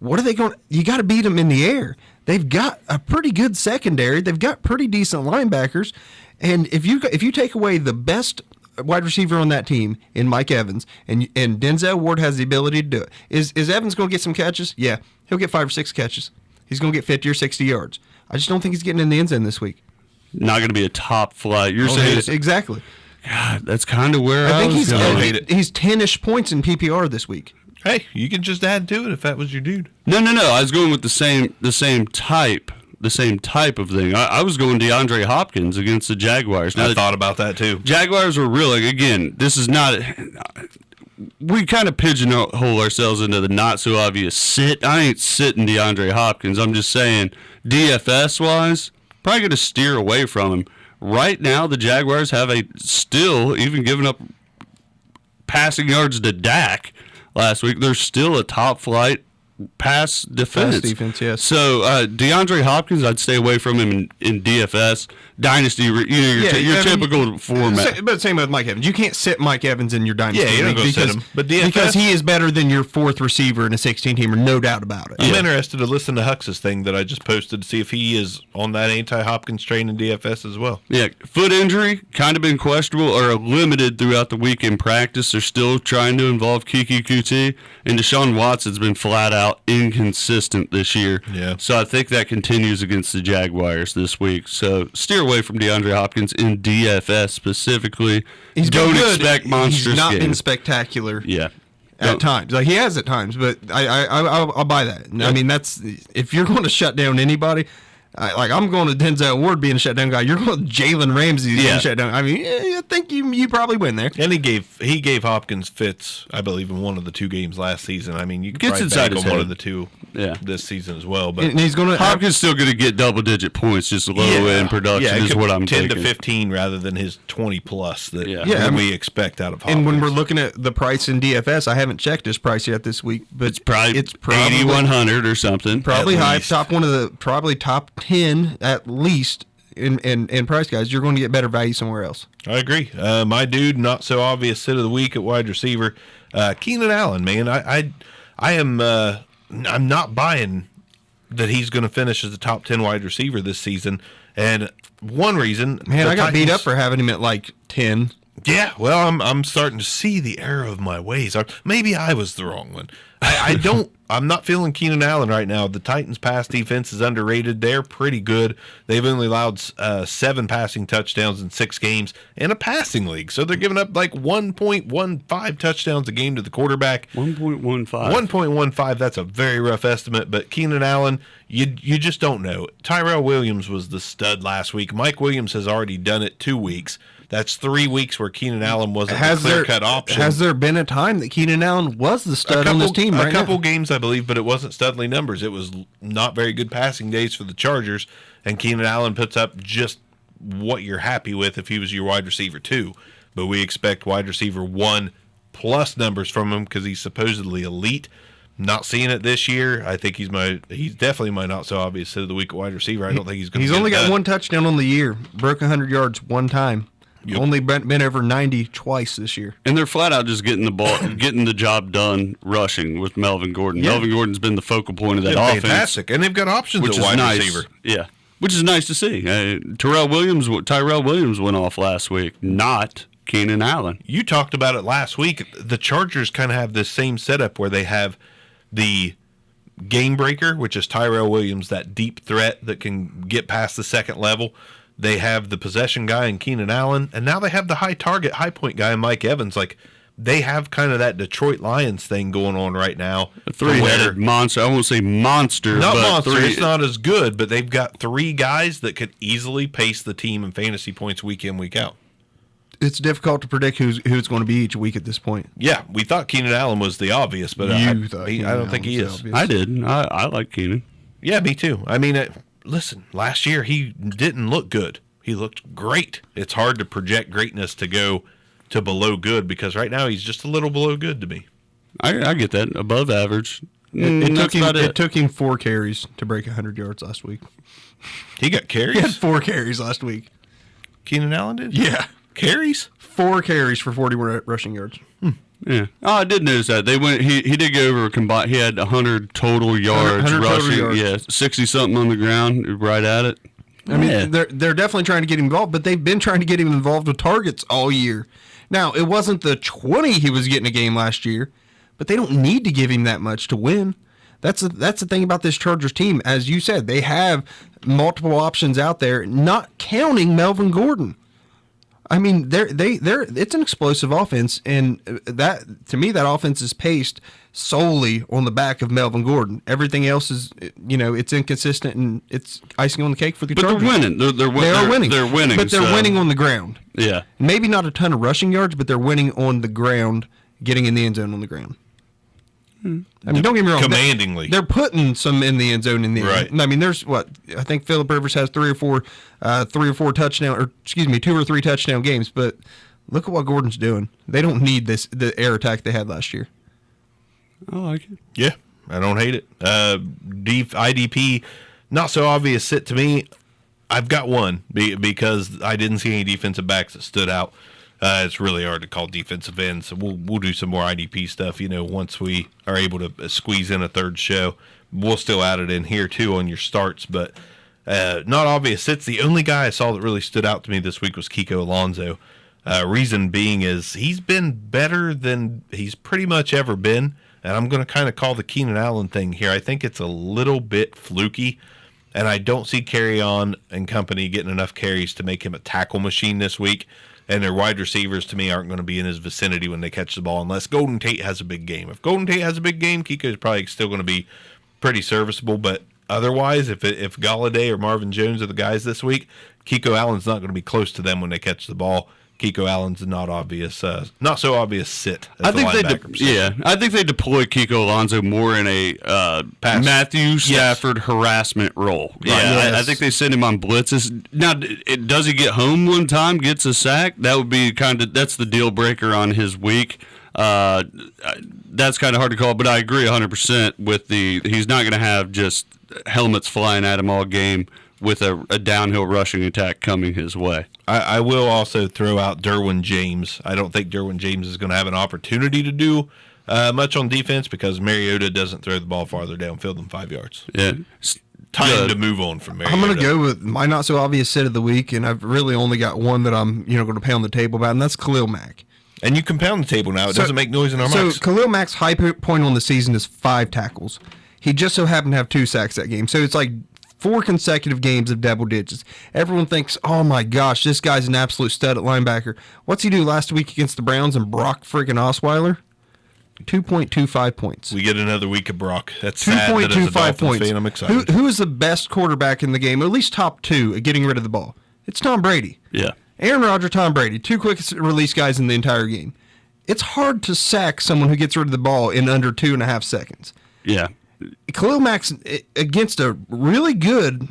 what are they going? You got to beat them in the air. they've got a pretty good secondary. They've got pretty decent linebackers. And if you take away the best wide receiver on that team in Mike Evans, and Denzel Ward has the ability to do it, is Evans going to get some catches? Yeah, he'll get 5 or 6 catches. He's going to get 50 or 60 yards. I just don't think he's getting in the end zone this week. Not going to be a top flight. You're saying exactly. God, that's kind of where I think was going. He's 10-ish points in PPR this week. Hey, you can just add to it if that was your dude. No. I was going with the same type of thing. I was going DeAndre Hopkins against the Jaguars. Now, I thought about that too. Jaguars were really, again, this is not. We kind of pigeonhole ourselves into the not so obvious sit. I ain't sitting DeAndre Hopkins. I'm just saying, DFS wise, probably going to steer away from him. Right now, the Jaguars have still, even giving up passing yards to Dak last week, they're still a top flight pass defense. Pass defense, yes. So DeAndre Hopkins, I'd stay away from him in DFS. Dynasty, your typical format. But same with Mike Evans. You can't sit Mike Evans in your Dynasty league because, but because he is better than your 4th receiver in a 16-teamer, no doubt about it. I'm interested to listen to Hux's thing that I just posted to see if he is on that anti-Hopkins train in DFS as well. Yeah, foot injury, kind of been questionable or limited throughout the week in practice. They're still trying to involve Kiki Kuti, and Deshaun Watson's been flat out inconsistent this year. Yeah. So I think that continues against the Jaguars this week. So steer away from DeAndre Hopkins in DFS specifically. Don't expect monstrous He's not games. been spectacular. Yeah. At times, like he has at times, but I'll buy that. Yeah. I mean, that's if you're going to shut down anybody. I'm going to Denzel Ward being a shutdown guy. You're going to Jalen Ramsey being a shutdown. I mean, I think you probably win there. And he gave Hopkins fits, I believe, in one of the 2 games last season. I mean, you could Gets probably inside bank his on one head. of the 2 this season as well. But and he's going to Hopkins still going to get double-digit points, just low end production is what I'm 10 thinking. to 15 rather than his 20 plus that we expect out of Hopkins. And when we're looking at the price in DFS, I haven't checked his price yet this week, but it's probably 8,100 or something. Probably at high, least. probably top 10 at least in price, guys. You're going to get better value somewhere else. I agree. My dude, not so obvious sit of the week at wide receiver, Keenan Allen. Man, I'm not buying that he's going to finish as a top 10 wide receiver this season. And one reason, man, I got beat up for having him at like 10. Yeah, well, I'm starting to see the error of my ways. Maybe I was the wrong one. I'm not feeling Keenan Allen right now. The Titans' pass defense is underrated. They're pretty good. They've only allowed 7 passing touchdowns in 6 games in a passing league. So they're giving up like 1.15 touchdowns a game to the quarterback. 1.15. 1.15, that's a very rough estimate. But Keenan Allen, you just don't know. Tyrell Williams was the stud last week. Mike Williams has already done it 2 weeks. That's 3 weeks where Keenan Allen wasn't the clear-cut option. Has there been a time that Keenan Allen was the stud on this team right A now? couple games, I believe, but it wasn't studly numbers. It was not very good passing days for the Chargers, and Keenan Allen puts up just what you're happy with if he was your wide receiver 2. But we expect wide receiver 1 plus numbers from him because he's supposedly elite. Not seeing it this year. I think he's definitely my not so obvious sit of the week at wide receiver. I don't think he's going to. He's only got 1 touchdown on the year. Broke 100 yards 1 time. Yep. Only been over 90 twice this year. And they're flat out just getting the ball, getting the job done rushing with Melvin Gordon. Yeah. Melvin Gordon's been the focal point of that offense. Fantastic. And they've got options which at wide is nice. receiver. Yeah, which is nice to see. Tyrell Williams went off last week, not Keenan Allen. You talked about it last week. The Chargers kind of have this same setup where they have the game breaker, which is Tyrell Williams, that deep threat that can get past the second level. They have the possession guy in Keenan Allen, and now they have the high target, high point guy in Mike Evans. Like, they have kind of that Detroit Lions thing going on right now. A 3-headed monster. I won't say monster. Not but monster. It's not as good, but they've got 3 guys that could easily pace the team in fantasy points week in, week out. It's difficult to predict who's going to be each week at this point. Yeah, we thought Keenan Allen was the obvious, but I don't think he is. Obvious. I did. I like Keenan. Yeah, me too. I mean, listen, last year he didn't look good. He looked great. It's hard to project greatness to go to below good because right now he's just a little below good to me. I get that. Above average. It took him 4 carries to break 100 yards last week. He got carries? He had 4 carries last week. Keenan Allen did? Yeah. Carries? 4 carries for 40 rushing yards. Yeah. Oh, I did notice that. They went. He did go over a combined. He had 100 total yards 100 rushing. total yards. Yeah, 60 something on the ground, right at it. I mean, they're definitely trying to get him involved, but they've been trying to get him involved with targets all year. Now, it wasn't the 20 he was getting a game last year, but they don't need to give him that much to win. That's the thing about this Chargers team. As you said, they have multiple options out there, not counting Melvin Gordon. I mean, it's an explosive offense, and that to me, that offense is paced solely on the back of Melvin Gordon. Everything else is, it's inconsistent and it's icing on the cake for the Chargers. But they're winning. They're winning. They're winning. But they're winning on the ground. Yeah. Maybe not a ton of rushing yards, but they're winning on the ground, getting in the end zone on the ground. I mean, don't get me wrong. Commandingly. They're putting some in the end zone in the end. Right. I mean, there's I think Phillip Rivers has 2 or 3 touchdown games, but look at what Gordon's doing. They don't need the air attack they had last year. I like it. Yeah, I don't hate it. IDP, not so obvious sit to me. I've got one because I didn't see any defensive backs that stood out. It's really hard to call defensive ends. So we'll do some more IDP stuff, once we are able to squeeze in a third show. We'll still add it in here, too, on your starts. But not obvious sits. The only guy I saw that really stood out to me this week was Kiko Alonso. Reason being is he's been better than he's pretty much ever been. And I'm going to kind of call the Keenan Allen thing here. I think it's a little bit fluky. And I don't see Carry-On and company getting enough carries to make him a tackle machine this week. And their wide receivers, to me, aren't going to be in his vicinity when they catch the ball unless Golden Tate has a big game. If Golden Tate has a big game, Kiko is probably still going to be pretty serviceable. But otherwise, if Galladay or Marvin Jones are the guys this week, Kiko Allen's not going to be close to them when they catch the ball. Kiko Allen's not so obvious sit. I think they deploy Kiko Alonso more in a Matthew Stafford harassment role. Yeah, yes. I think they send him on blitzes. Now, does he get home one time, gets a sack? That would be that's the deal breaker on his week. That's kind of hard to call, but I agree 100% with he's not going to have just helmets flying at him all game with a downhill rushing attack coming his way. I will also throw out Derwin James. I don't think Derwin James is going to have an opportunity to do much on defense because Mariota doesn't throw the ball farther downfield than 5 yards. Yeah. Time to move on from Mariota. I'm going to go with my not so obvious sit of the week, and I've really only got one that I'm going to pound the table about, and that's Khalil Mack. And you can pound the table now. It doesn't make noise in our mics. So Khalil Mack's high point on the season is 5 tackles. He just so happened to have 2 sacks that game. So it's like 4 consecutive games of double digits. Everyone thinks, oh my gosh, this guy's an absolute stud at linebacker. What's he do last week against the Browns and Brock freaking Osweiler? 2.25 points. We get another week of Brock. That's 2.25 points. Fan, I'm excited. Who is the best quarterback in the game, or at least top 2 at getting rid of the ball? It's Tom Brady. Yeah. Aaron Rodgers, Tom Brady, 2 quickest release guys in the entire game. It's hard to sack someone who gets rid of the ball in under 2.5 seconds. Yeah. Khalil Mack's against a really good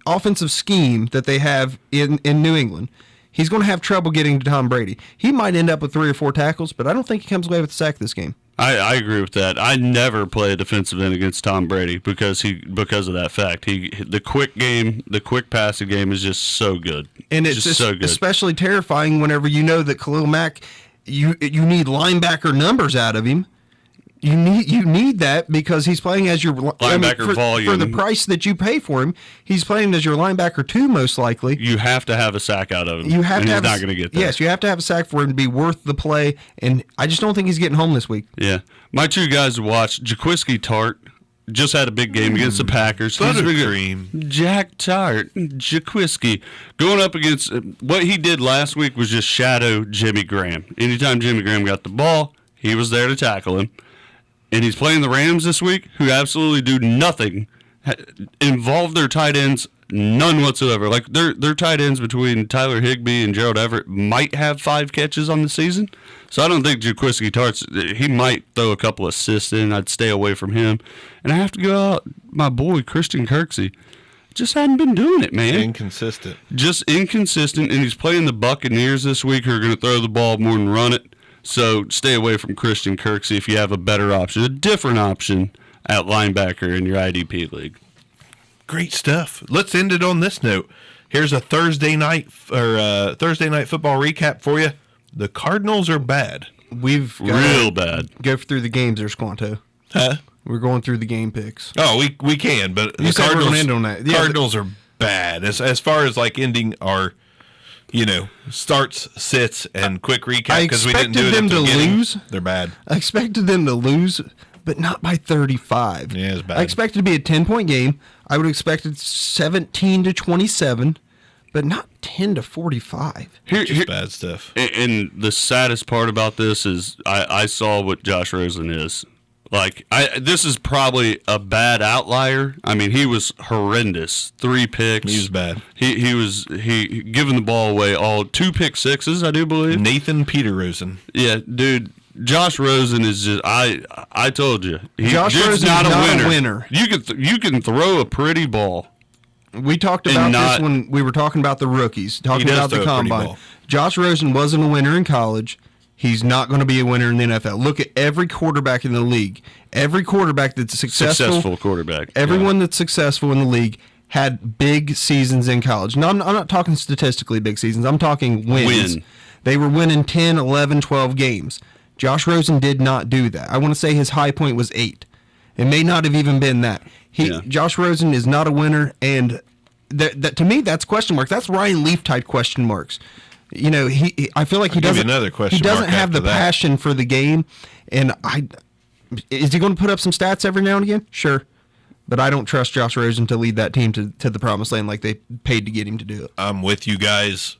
offensive scheme that they have in New England. He's going to have trouble getting to Tom Brady. He might end up with 3 or 4 tackles, but I don't think he comes away with a sack this game. I agree with that. I never play a defensive end against Tom Brady because of that fact. The quick passing game is just so good. And it's just so good. Especially terrifying whenever you know that Khalil Mack, you need linebacker numbers out of him. You need that because he's playing as your linebacker volume for the price that you pay for him. He's playing as your linebacker 2 most likely. You have to have a sack out of him. You have to have. He's not going to get there. Yes, you have to have a sack for him to be worth the play. And I just don't think he's getting home this week. Yeah, my 2 guys to watch: Jaquiski Tart just had a big game against the Packers. Buttercream. Jack Tart, Jaquiski going up against what he did last week was just shadow Jimmy Graham. Anytime Jimmy Graham got the ball, he was there to tackle him. And he's playing the Rams this week, who absolutely do nothing, involve their tight ends, none whatsoever. Like their tight ends between Tyler Higbee and Gerald Everett might have 5 catches on the season. So I don't think Jaquiski Tart's, he might throw a couple assists in. I'd stay away from him. And I have to go out, my boy, Christian Kirksey. Just hadn't been doing it, man. Inconsistent. Just inconsistent. And he's playing the Buccaneers this week, who are going to throw the ball more than run it. So stay away from Christian Kirksey if you have a better option, a different option at linebacker in your IDP league. Great stuff. Let's end it on this note. Here's a Thursday night football recap for you. The Cardinals are bad. We've got Real bad. Go through the games there, Squanto. Huh? We're going through the game picks. Oh, we can, but You the said we're Cardinals, gonna end on that. Yeah, Cardinals are bad as far as like ending our, starts, sits, and quick recap because we didn't do it expected at the them to beginning. lose. They're bad. I expected them to lose, but not by 35. Yeah, it's bad. I expected it to be a 10-point game. I would have expected 17-27, but not 10-45. Just bad stuff. And the saddest part about this is I saw what Josh Rosen is. Like, this is probably a bad outlier. I mean, he was horrendous. 3 picks. He was bad. He was giving the ball away all 2 pick sixes, I do believe. Nathan Peter Rosen. Yeah, dude. Josh Rosen is just I told you. Josh dude's Rosen's not a winner. You can throw a pretty ball. We talked about this when we were talking about the rookies, talking does about the throw a pretty combine. ball. Josh Rosen wasn't a winner in college. He's not going to be a winner in the NFL. Look at every quarterback in the league. Every quarterback that's Successful quarterback. Everyone that's successful in the league had big seasons in college. No, I'm not talking statistically big seasons. I'm talking wins. They were winning 10, 11, 12 games. Josh Rosen did not do that. I want to say his high point was 8. It may not have even been that. Josh Rosen is not a winner, and that to me, that's question marks. That's Ryan Leaf type question marks. I feel like he doesn't. Another question he doesn't mark have the after that. passion for the game, and is he going to put up some stats every now and again? Sure, but I don't trust Josh Rosen to lead that team to the promised land like they paid to get him to do it. I'm with you guys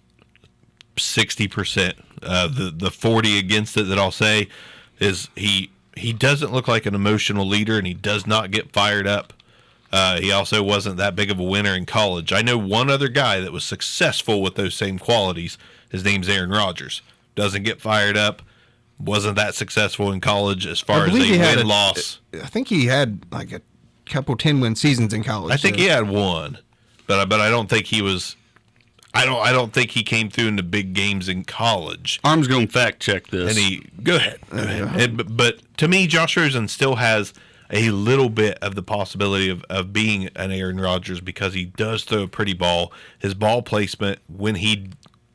60%. The 40 against it that I'll say is he doesn't look like an emotional leader, and he does not get fired up. He also wasn't that big of a winner in college. I know one other guy that was successful with those same qualities. His name's Aaron Rodgers. Doesn't get fired up. Wasn't that successful in college as far as a win-loss. I think he had like a couple 10-win seasons in college. I think he had one, but I don't think he was. I don't think he came through in the big games in college. Arm's going to fact check this. And go ahead. But to me, Josh Rosen still has a little bit of the possibility of being an Aaron Rodgers because he does throw a pretty ball. His ball placement, when he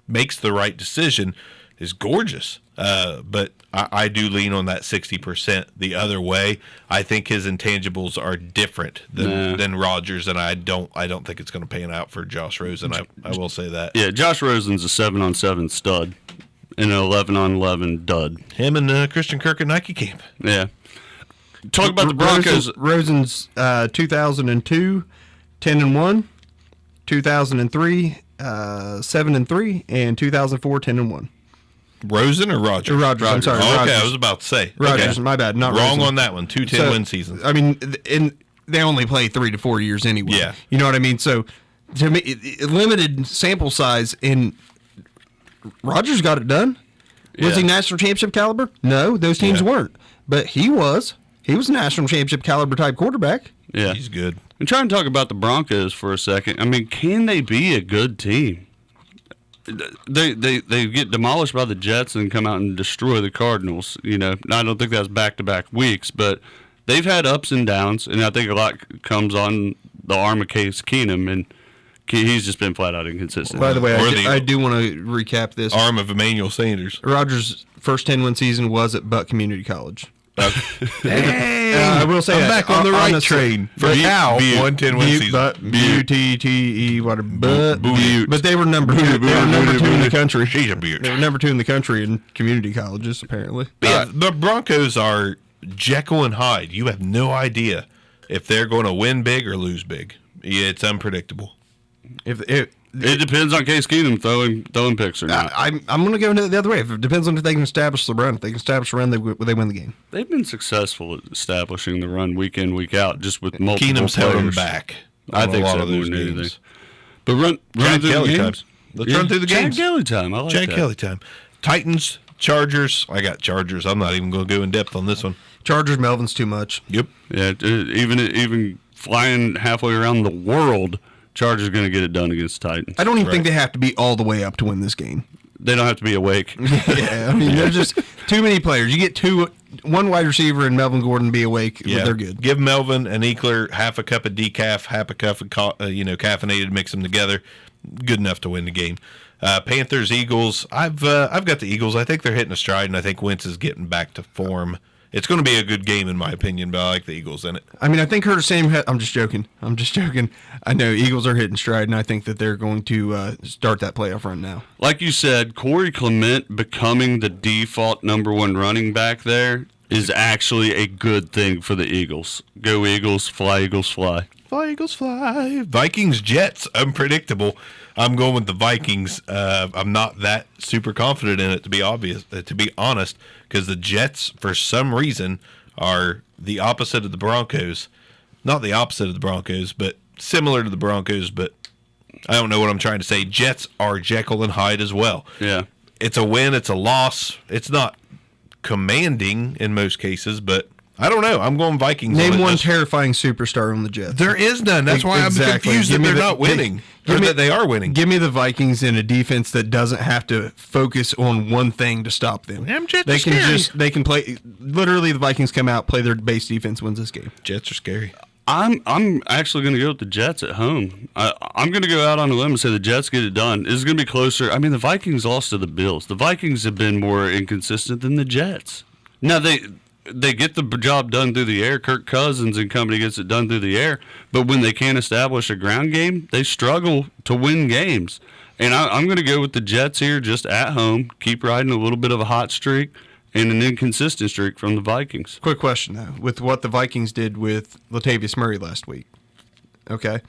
makes the right decision, is gorgeous. But I do lean on that 60% the other way. I think his intangibles are different than Rodgers, and I don't think it's going to pan out for Josh Rosen. I will say that. Yeah, Josh Rosen's a 7-on-7 stud and an 11-on-11 dud. Him and Christian Kirk at Nike camp. Yeah. Talk about the Broncos. Rosen's 2002, 10-1, 2003, 7-3, and 2004, 10-1 Rosen or Rodgers? Rodgers. I'm sorry. Oh, okay, Rodgers. I was about to say. Rodgers, Okay. my bad. Not Wrong Rosen. on that one. 2 10-win seasons. I mean, they only play 3 to 4 years anyway. Yeah. You know what I mean? So, to me, limited sample size, and Rodgers got it done. Was he national championship caliber? No, those teams weren't. But he was. He was a national championship caliber type quarterback. Yeah. He's good. I'm trying to talk about the Broncos for a second. I mean, can they be a good team? They get demolished by the Jets and come out and destroy the Cardinals. I don't think that's back-to-back weeks, but they've had ups and downs, and I think a lot comes on the arm of Case Keenum, and he's just been flat-out inconsistent. By the way, I do want to recap this. Arm of Emmanuel Sanders. Rodgers' first 10-win season was at Buck Community College. Hey, I will say I'm back on the right honestly, train. For now, 1 10-win season. B-U-T-T-E, what a but. Butte. But they were number 2. They were number 2 in the country. She's a Butte. They were number 2 in the country in community colleges, apparently. Yeah, the Broncos are Jekyll and Hyde. You have no idea if they're going to win big or lose big. Yeah, it's unpredictable. It depends on Case Keenum throwing picks or not. I'm going to go the other way. It depends on if they can establish the run. If they can establish the run, they win the game. They've been successful at establishing the run week in, week out, just with multiple Keenum's players. held them back. I think a lot so of those more than anything. games. But run Jack through Kelly the time. games. Let's run through the games. Jack Kelly time. I like Jack that. Kelly time. Titans, Chargers. I got Chargers. I'm not even going to go in depth on this one. Chargers, Melvin's too much. Yep. Yeah, even flying halfway around the world, Chargers going to get it done against Titans. I don't even think they have to be all the way up to win this game. They don't have to be awake. Yeah, I mean, there's just too many players. You get one wide receiver and Melvin Gordon be awake. Yeah, they're good. Give Melvin and Eckler half a cup of decaf, half a cup of caffeinated, mix them together. Good enough to win the game. Panthers, Eagles. I've got the Eagles. I think they're hitting a stride, and I think Wentz is getting back to form. It's going to be a good game in my opinion, but I like the Eagles in it. I mean, I think her same. I'm just joking. I know Eagles are hitting stride, and I think that they're going to start that playoff run now. Like you said, Corey Clement becoming the default number one running back there is actually a good thing for the Eagles. Go Eagles, fly Eagles, fly. Fly, Eagles, fly. Vikings, Jets, unpredictable. I'm going with the Vikings. I'm not that super confident in it, to be honest, because the Jets, for some reason, are the opposite of the Broncos. Not the opposite of the Broncos, but similar to the Broncos, but I don't know what I'm trying to say. Jets are Jekyll and Hyde as well. Yeah. It's a win, it's a loss. It's not commanding in most cases, but I don't know. I'm going Vikings. Name one terrifying superstar on the Jets. There is none. That's why I'm confused that they're not winning. Or that they are winning. Give me the Vikings in a defense that doesn't have to focus on one thing to stop them. They can play. Literally, the Vikings come out, play their base defense, wins this game. Jets are scary. I'm actually going to go with the Jets at home. I'm going to go out on a limb and say the Jets get it done. It's going to be closer. I mean, the Vikings lost to the Bills. The Vikings have been more inconsistent than the Jets. Now, they get the job done through the air. Kirk Cousins and company gets it done through the air. But when they can't establish a ground game, they struggle to win games. And I'm going to go with the Jets here just at home, keep riding a little bit of a hot streak and an inconsistent streak from the Vikings. Quick question, though. With what the Vikings did with Latavius Murray last week, okay,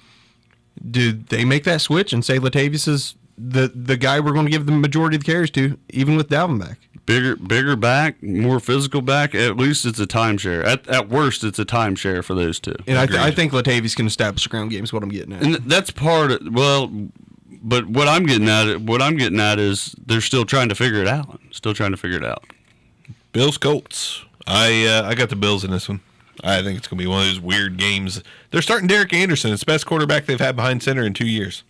did they make that switch and say Latavius is the guy we're going to give the majority of the carries to, even with Dalvin back? Bigger back, more physical back. At least it's a timeshare. At worst, it's a timeshare for those two. And I think Latavius can establish a ground game is what I'm getting at. And that's part of, well, but what I'm getting at is they're still trying to figure it out. Bills, Colts. I got the Bills in this one. I think it's going to be one of those weird games. They're starting Derek Anderson. It's the best quarterback they've had behind center in 2 years.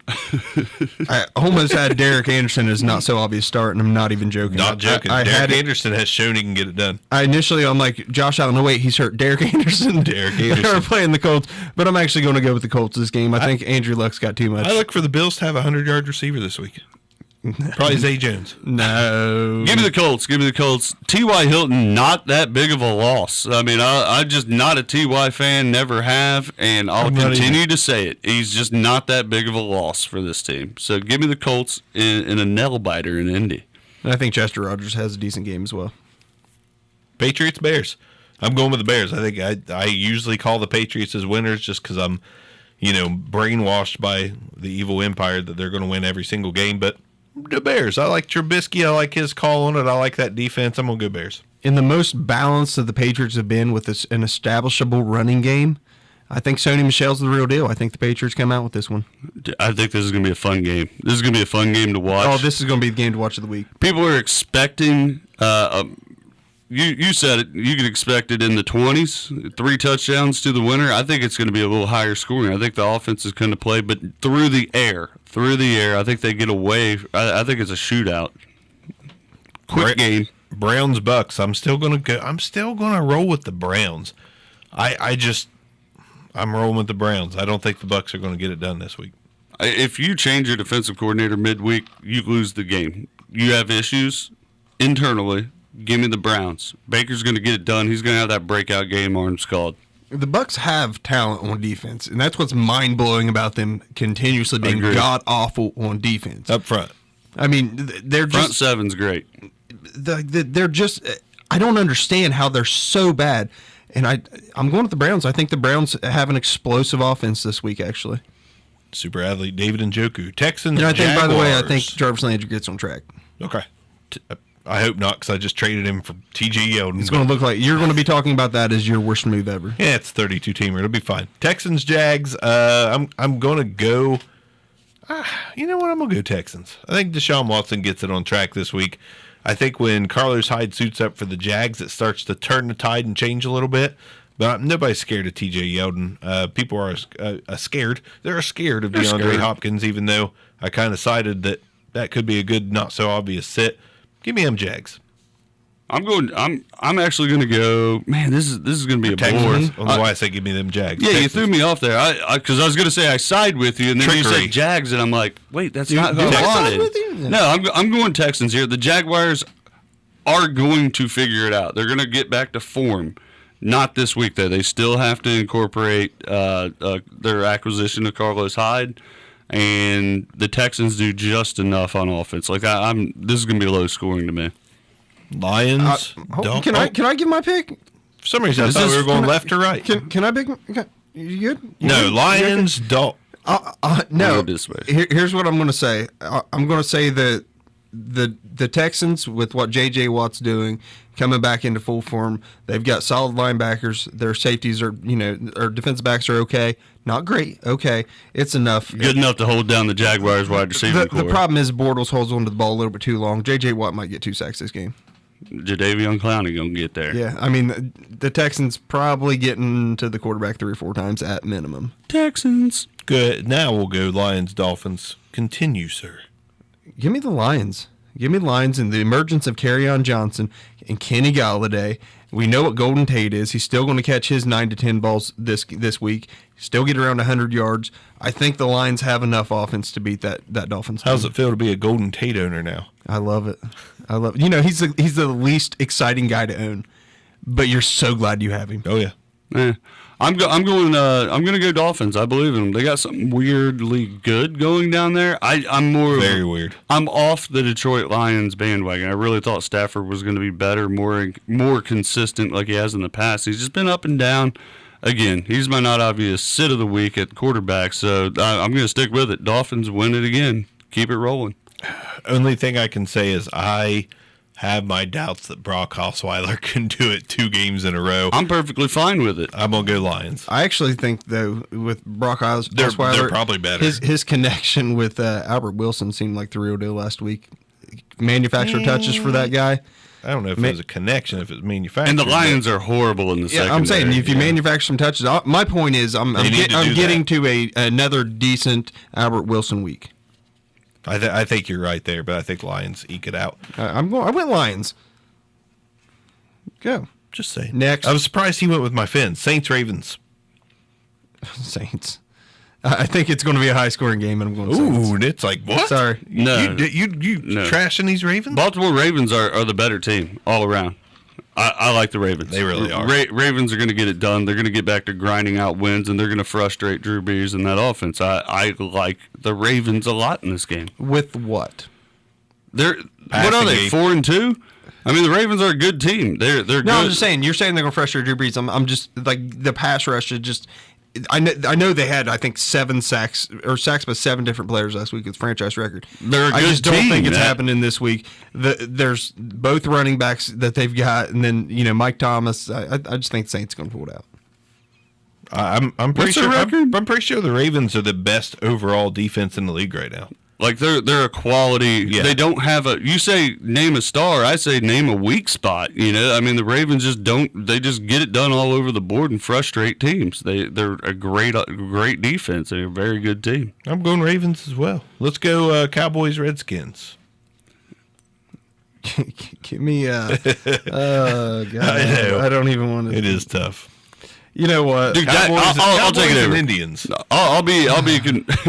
I almost had Derek Anderson as not so obvious start, and I'm not even joking. Not joking. Derek Anderson has shown he can get it done. I'm like, Josh Allen, no, wait, he's hurt. Derek Anderson. They're playing the Colts, but I'm actually going to go with the Colts this game. I think Andrew Luck's got too much. I look for the Bills to have a 100-yard receiver this week. Probably Zay Jones. No. Give me the Colts. T.Y. Hilton, not that big of a loss. I mean, I'm just not a T.Y. fan, never have, and I'll continue to say it. He's just not that big of a loss for this team. So give me the Colts in a nail-biter in Indy. And I think Chester Rogers has a decent game as well. Patriots, Bears. I'm going with the Bears. I think I usually call the Patriots as winners just because I'm, brainwashed by the evil empire that they're going to win every single game, but the Bears. I like Trubisky. I like his call on it. I like that defense. I'm going to go Bears. In the most balanced that the Patriots have been with an establishable running game, I think Sony Michel's the real deal. I think the Patriots come out with this one. I think this is going to be a fun game. This is going to be a fun game to watch. Oh, this is going to be the game to watch of the week. People are expecting you said it. You could expect it in the 20s, 3 touchdowns to the winner. I think it's going to be a little higher scoring. I think the offense is going to play, but through the air. I think they get away. I think it's a shootout. Quick game. Browns, Bucks. I'm still going to roll with the Browns. I'm rolling with the Browns. I don't think the Bucks are going to get it done this week. If you change your defensive coordinator midweek, you lose the game. You have issues internally. Give me the Browns. Baker's going to get it done. He's going to have that breakout game, arms called. The Bucks have talent on defense, and that's what's mind-blowing about them continuously being god-awful on defense. Up front. I mean, they're just... Front seven's great. They're just... I don't understand how they're so bad, and I'm going with the Browns. I think the Browns have an explosive offense this week, actually. Super athlete David Njoku. Texans, I think, Jaguars. by the way, I think Jarvis Landry gets on track. Okay. I hope not, because I just traded him for T.J. Yeldon. It's going to look like you're going to be talking about that as your worst move ever. Yeah, it's 32-teamer. It'll be fine. Texans, Jags. I'm going to go. You know what? I'm going to go Texans. I think Deshaun Watson gets it on track this week. I think when Carlos Hyde suits up for the Jags, it starts to turn the tide and change a little bit. But nobody's scared of T.J. Yeldon. People are scared. They're scared of DeAndre Hopkins, even though I kind of cited that could be a good, not so obvious sit. Give me them Jags. I'm actually going to go. Man, this is going to be a bore. That's why I say give me them Jags. Yeah, Texans. you threw me off there. Because I was going to say I side with you, and then you said Jags, and I'm like, wait, that's not who I wanted. With you? No, I'm going Texans here. The Jaguars are going to figure it out. They're going to get back to form. Not this week, though. They still have to incorporate their acquisition of Carlos Hyde, and the Texans do just enough on offense. Like this is going to be low scoring to me. Lions. Can I give my pick? For some reason, I thought we were going left or right. Can I pick? You good? No, Lions don't. No. This way. Here's what I'm going to say. I'm going to say that the Texans, with what J.J. Watt's doing, coming back into full form, they've got solid linebackers. Their safeties are, or defensive backs are okay. Not great. Okay. It's enough. Good enough to hold down the Jaguars wide receiver core. The problem is Bortles holds onto the ball a little bit too long. J.J. Watt might get 2 sacks this game. Jadeveon Clowney going to get there. Yeah. I mean, the Texans probably getting to the quarterback 3 or 4 times at minimum. Texans. Good. Now we'll go Lions, Dolphins. Continue, sir. Give me the Lions. Give me the Lions and the emergence of Kerryon Johnson and Kenny Galladay. We know what Golden Tate is. He's still going to catch his 9 to 10 balls this week. Still get around 100 yards. I think the Lions have enough offense to beat that Dolphins team. How's it feel to be a Golden Tate owner now? I love it. He's the least exciting guy to own, but you're so glad you have him. Oh yeah. I'm going to go Dolphins. I believe in them. They got something weirdly good going down there. I'm very weird. I'm off the Detroit Lions bandwagon. I really thought Stafford was going to be better, more consistent like he has in the past. He's just been up and down. Again, he's my not obvious sit of the week at quarterback, so I'm going to stick with it. Dolphins win it again. Keep it rolling. Only thing I can say is I have my doubts that Brock Osweiler can do it 2 games in a row. I'm perfectly fine with it. I'm going to go Lions. I actually think, though, with Brock Osweiler, they're probably better. His connection with Albert Wilson seemed like the real deal last week. Manufacturer touches for that guy. I don't know if there's a connection, if it's manufactured. And the Lions are horrible in the secondary. I'm saying if you manufacture some touches, my point is I'm getting to another decent Albert Wilson week. I think you're right there, but I think Lions eke it out. I went Lions. Go. Just saying. Next. I was surprised he went with my Fins. Saints, Ravens. Saints. I think it's going to be a high-scoring game, and I'm going Saints. Ooh, and it's like, what? Sorry. No. You trashing these Ravens? Baltimore Ravens are the better team all around. I like the Ravens. They really are. Ravens are going to get it done. They're going to get back to grinding out wins, and they're going to frustrate Drew Brees in that offense. I like the Ravens a lot in this game. With what? What are they, 4-2? I mean, the Ravens are a good team. They're good. No, I'm just saying. You're saying they're going to frustrate Drew Brees. I'm just like the pass rush is just. I know they had, I think, 7 sacks by 7 different players last week. It's franchise record. They're a good I just don't team, think it's happening this week. There's both running backs that they've got, and then Mike Thomas. I just think the Saints going to pull it out. I'm pretty sure. I'm pretty sure the Ravens are the best overall defense in the league right now. Like they're a quality. Yeah. They don't have a. You say name a star. I say name a weak spot. I mean the Ravens just don't. They just get it done all over the board and frustrate teams. They're a great defense. They're a very good team. I'm going Ravens as well. Let's go Cowboys Redskins. Give me. God, I don't even want to. It is tough. You know what? Dude, Cowboys, I'll take it over. Indians. I'll be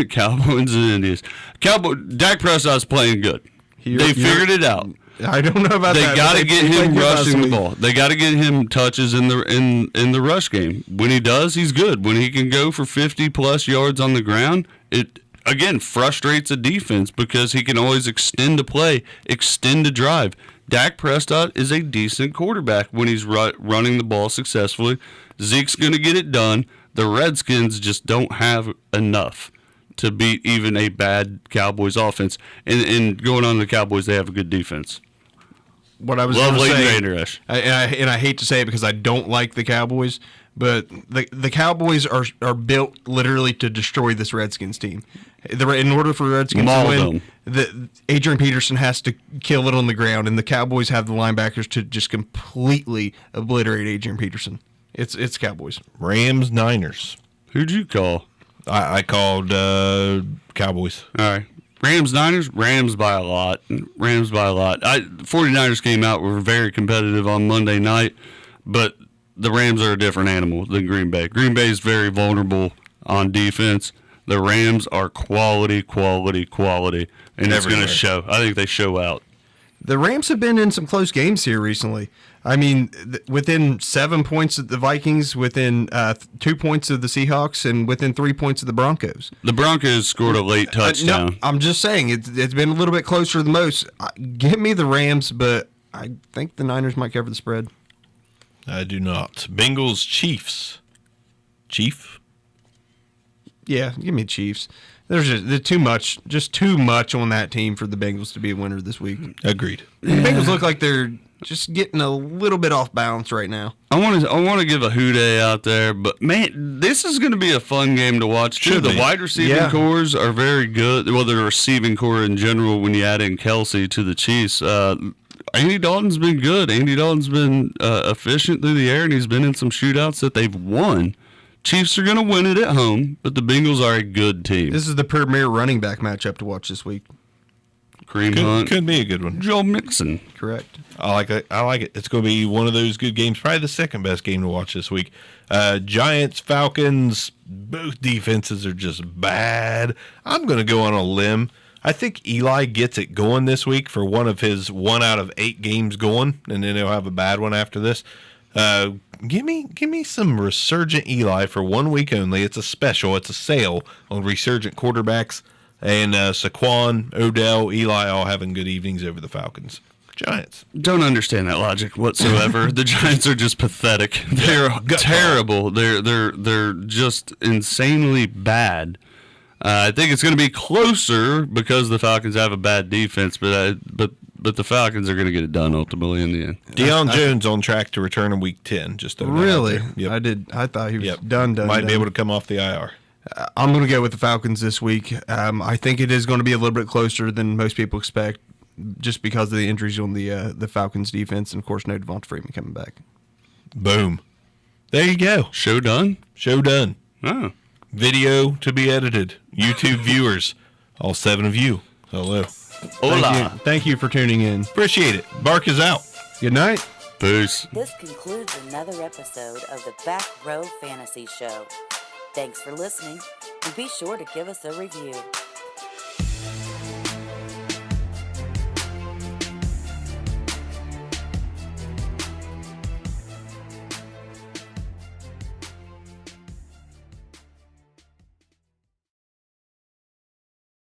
Cowboys and Indians. Dak Prescott's playing good. They figured it out. I don't know about that. They got to get him rushing the ball. They got to get him touches in the rush game. When he does, he's good. When he can go for 50+ yards on the ground, it again frustrates a defense because he can always extend a play, extend a drive. Dak Prescott is a decent quarterback when he's running the ball successfully. Zeke's going to get it done. The Redskins just don't have enough to beat even a bad Cowboys offense. And going on to the Cowboys, they have a good defense. What I was going to say, and I hate to say it because I don't like the Cowboys, but the Cowboys are built literally to destroy this Redskins team. In order for the Redskins to win, Adrian Peterson has to kill it on the ground, and the Cowboys have the linebackers to just completely obliterate Adrian Peterson. It's Cowboys. Rams, Niners. Who'd you call? I called Cowboys. All right. Rams-Niners, Rams by a lot. 49ers came out, were very competitive on Monday night, but the Rams are a different animal than Green Bay. Green Bay is very vulnerable on defense. The Rams are quality, and it's going to show. I think they show out. The Rams have been in some close games here recently. I mean, within 7 points of the Vikings, within 2 points of the Seahawks, and within 3 points of the Broncos. The Broncos scored a late touchdown. No, I'm just saying, it's been a little bit closer than most. Give me the Rams, but I think the Niners might cover the spread. I do not. Bengals, Chiefs. Chief? Yeah, give me Chiefs. There's too much on that team for the Bengals to be a winner this week. Agreed. The Bengals look like they're just getting a little bit off balance right now. I want to give a hooday out there, but man, this is going to be a fun game to watch too. The wide receiving cores are very good. Well, the receiving core in general, when you add in Kelsey to the Chiefs, Andy Dalton's been good. Andy Dalton's been efficient through the air, and he's been in some shootouts that they've won. Chiefs are going to win it at home, but the Bengals are a good team. This is the premier running back matchup to watch this week. Kareem Hunt. Could be a good one. Joe Mixon. Correct. I like it. It's going to be one of those good games. Probably the second best game to watch this week. Giants, Falcons, both defenses are just bad. I'm going to go on a limb. I think Eli gets it going this week for one of his 1 out of 8 games going, and then he'll have a bad one after this. Give me some resurgent Eli for 1 week only. It's a special. It's a sale on resurgent quarterbacks. And Saquon, Odell, Eli all having good evenings over the Falcons. Giants. Don't understand that logic whatsoever. The Giants are just pathetic. They're terrible. They're just insanely bad. I think it's going to be closer because the Falcons have a bad defense, but the Falcons are going to get it done ultimately in the end. Deion Jones on track to return in Week 10. Just really, yep. I thought he was done. Might be able to come off the IR. I'm going to go with the Falcons this week. I think it is going to be a little bit closer than most people expect, just because of the injuries on the Falcons defense, and of course, no Devonta Freeman coming back. Boom. There you go. Show done. Oh. Video to be edited. YouTube viewers, all 7 of you. Hello. Hola. Thank you for tuning in. Appreciate it. Bark is out. Good night. Peace. This concludes another episode of the Back Row Fantasy Show. Thanks for listening, and be sure to give us a review.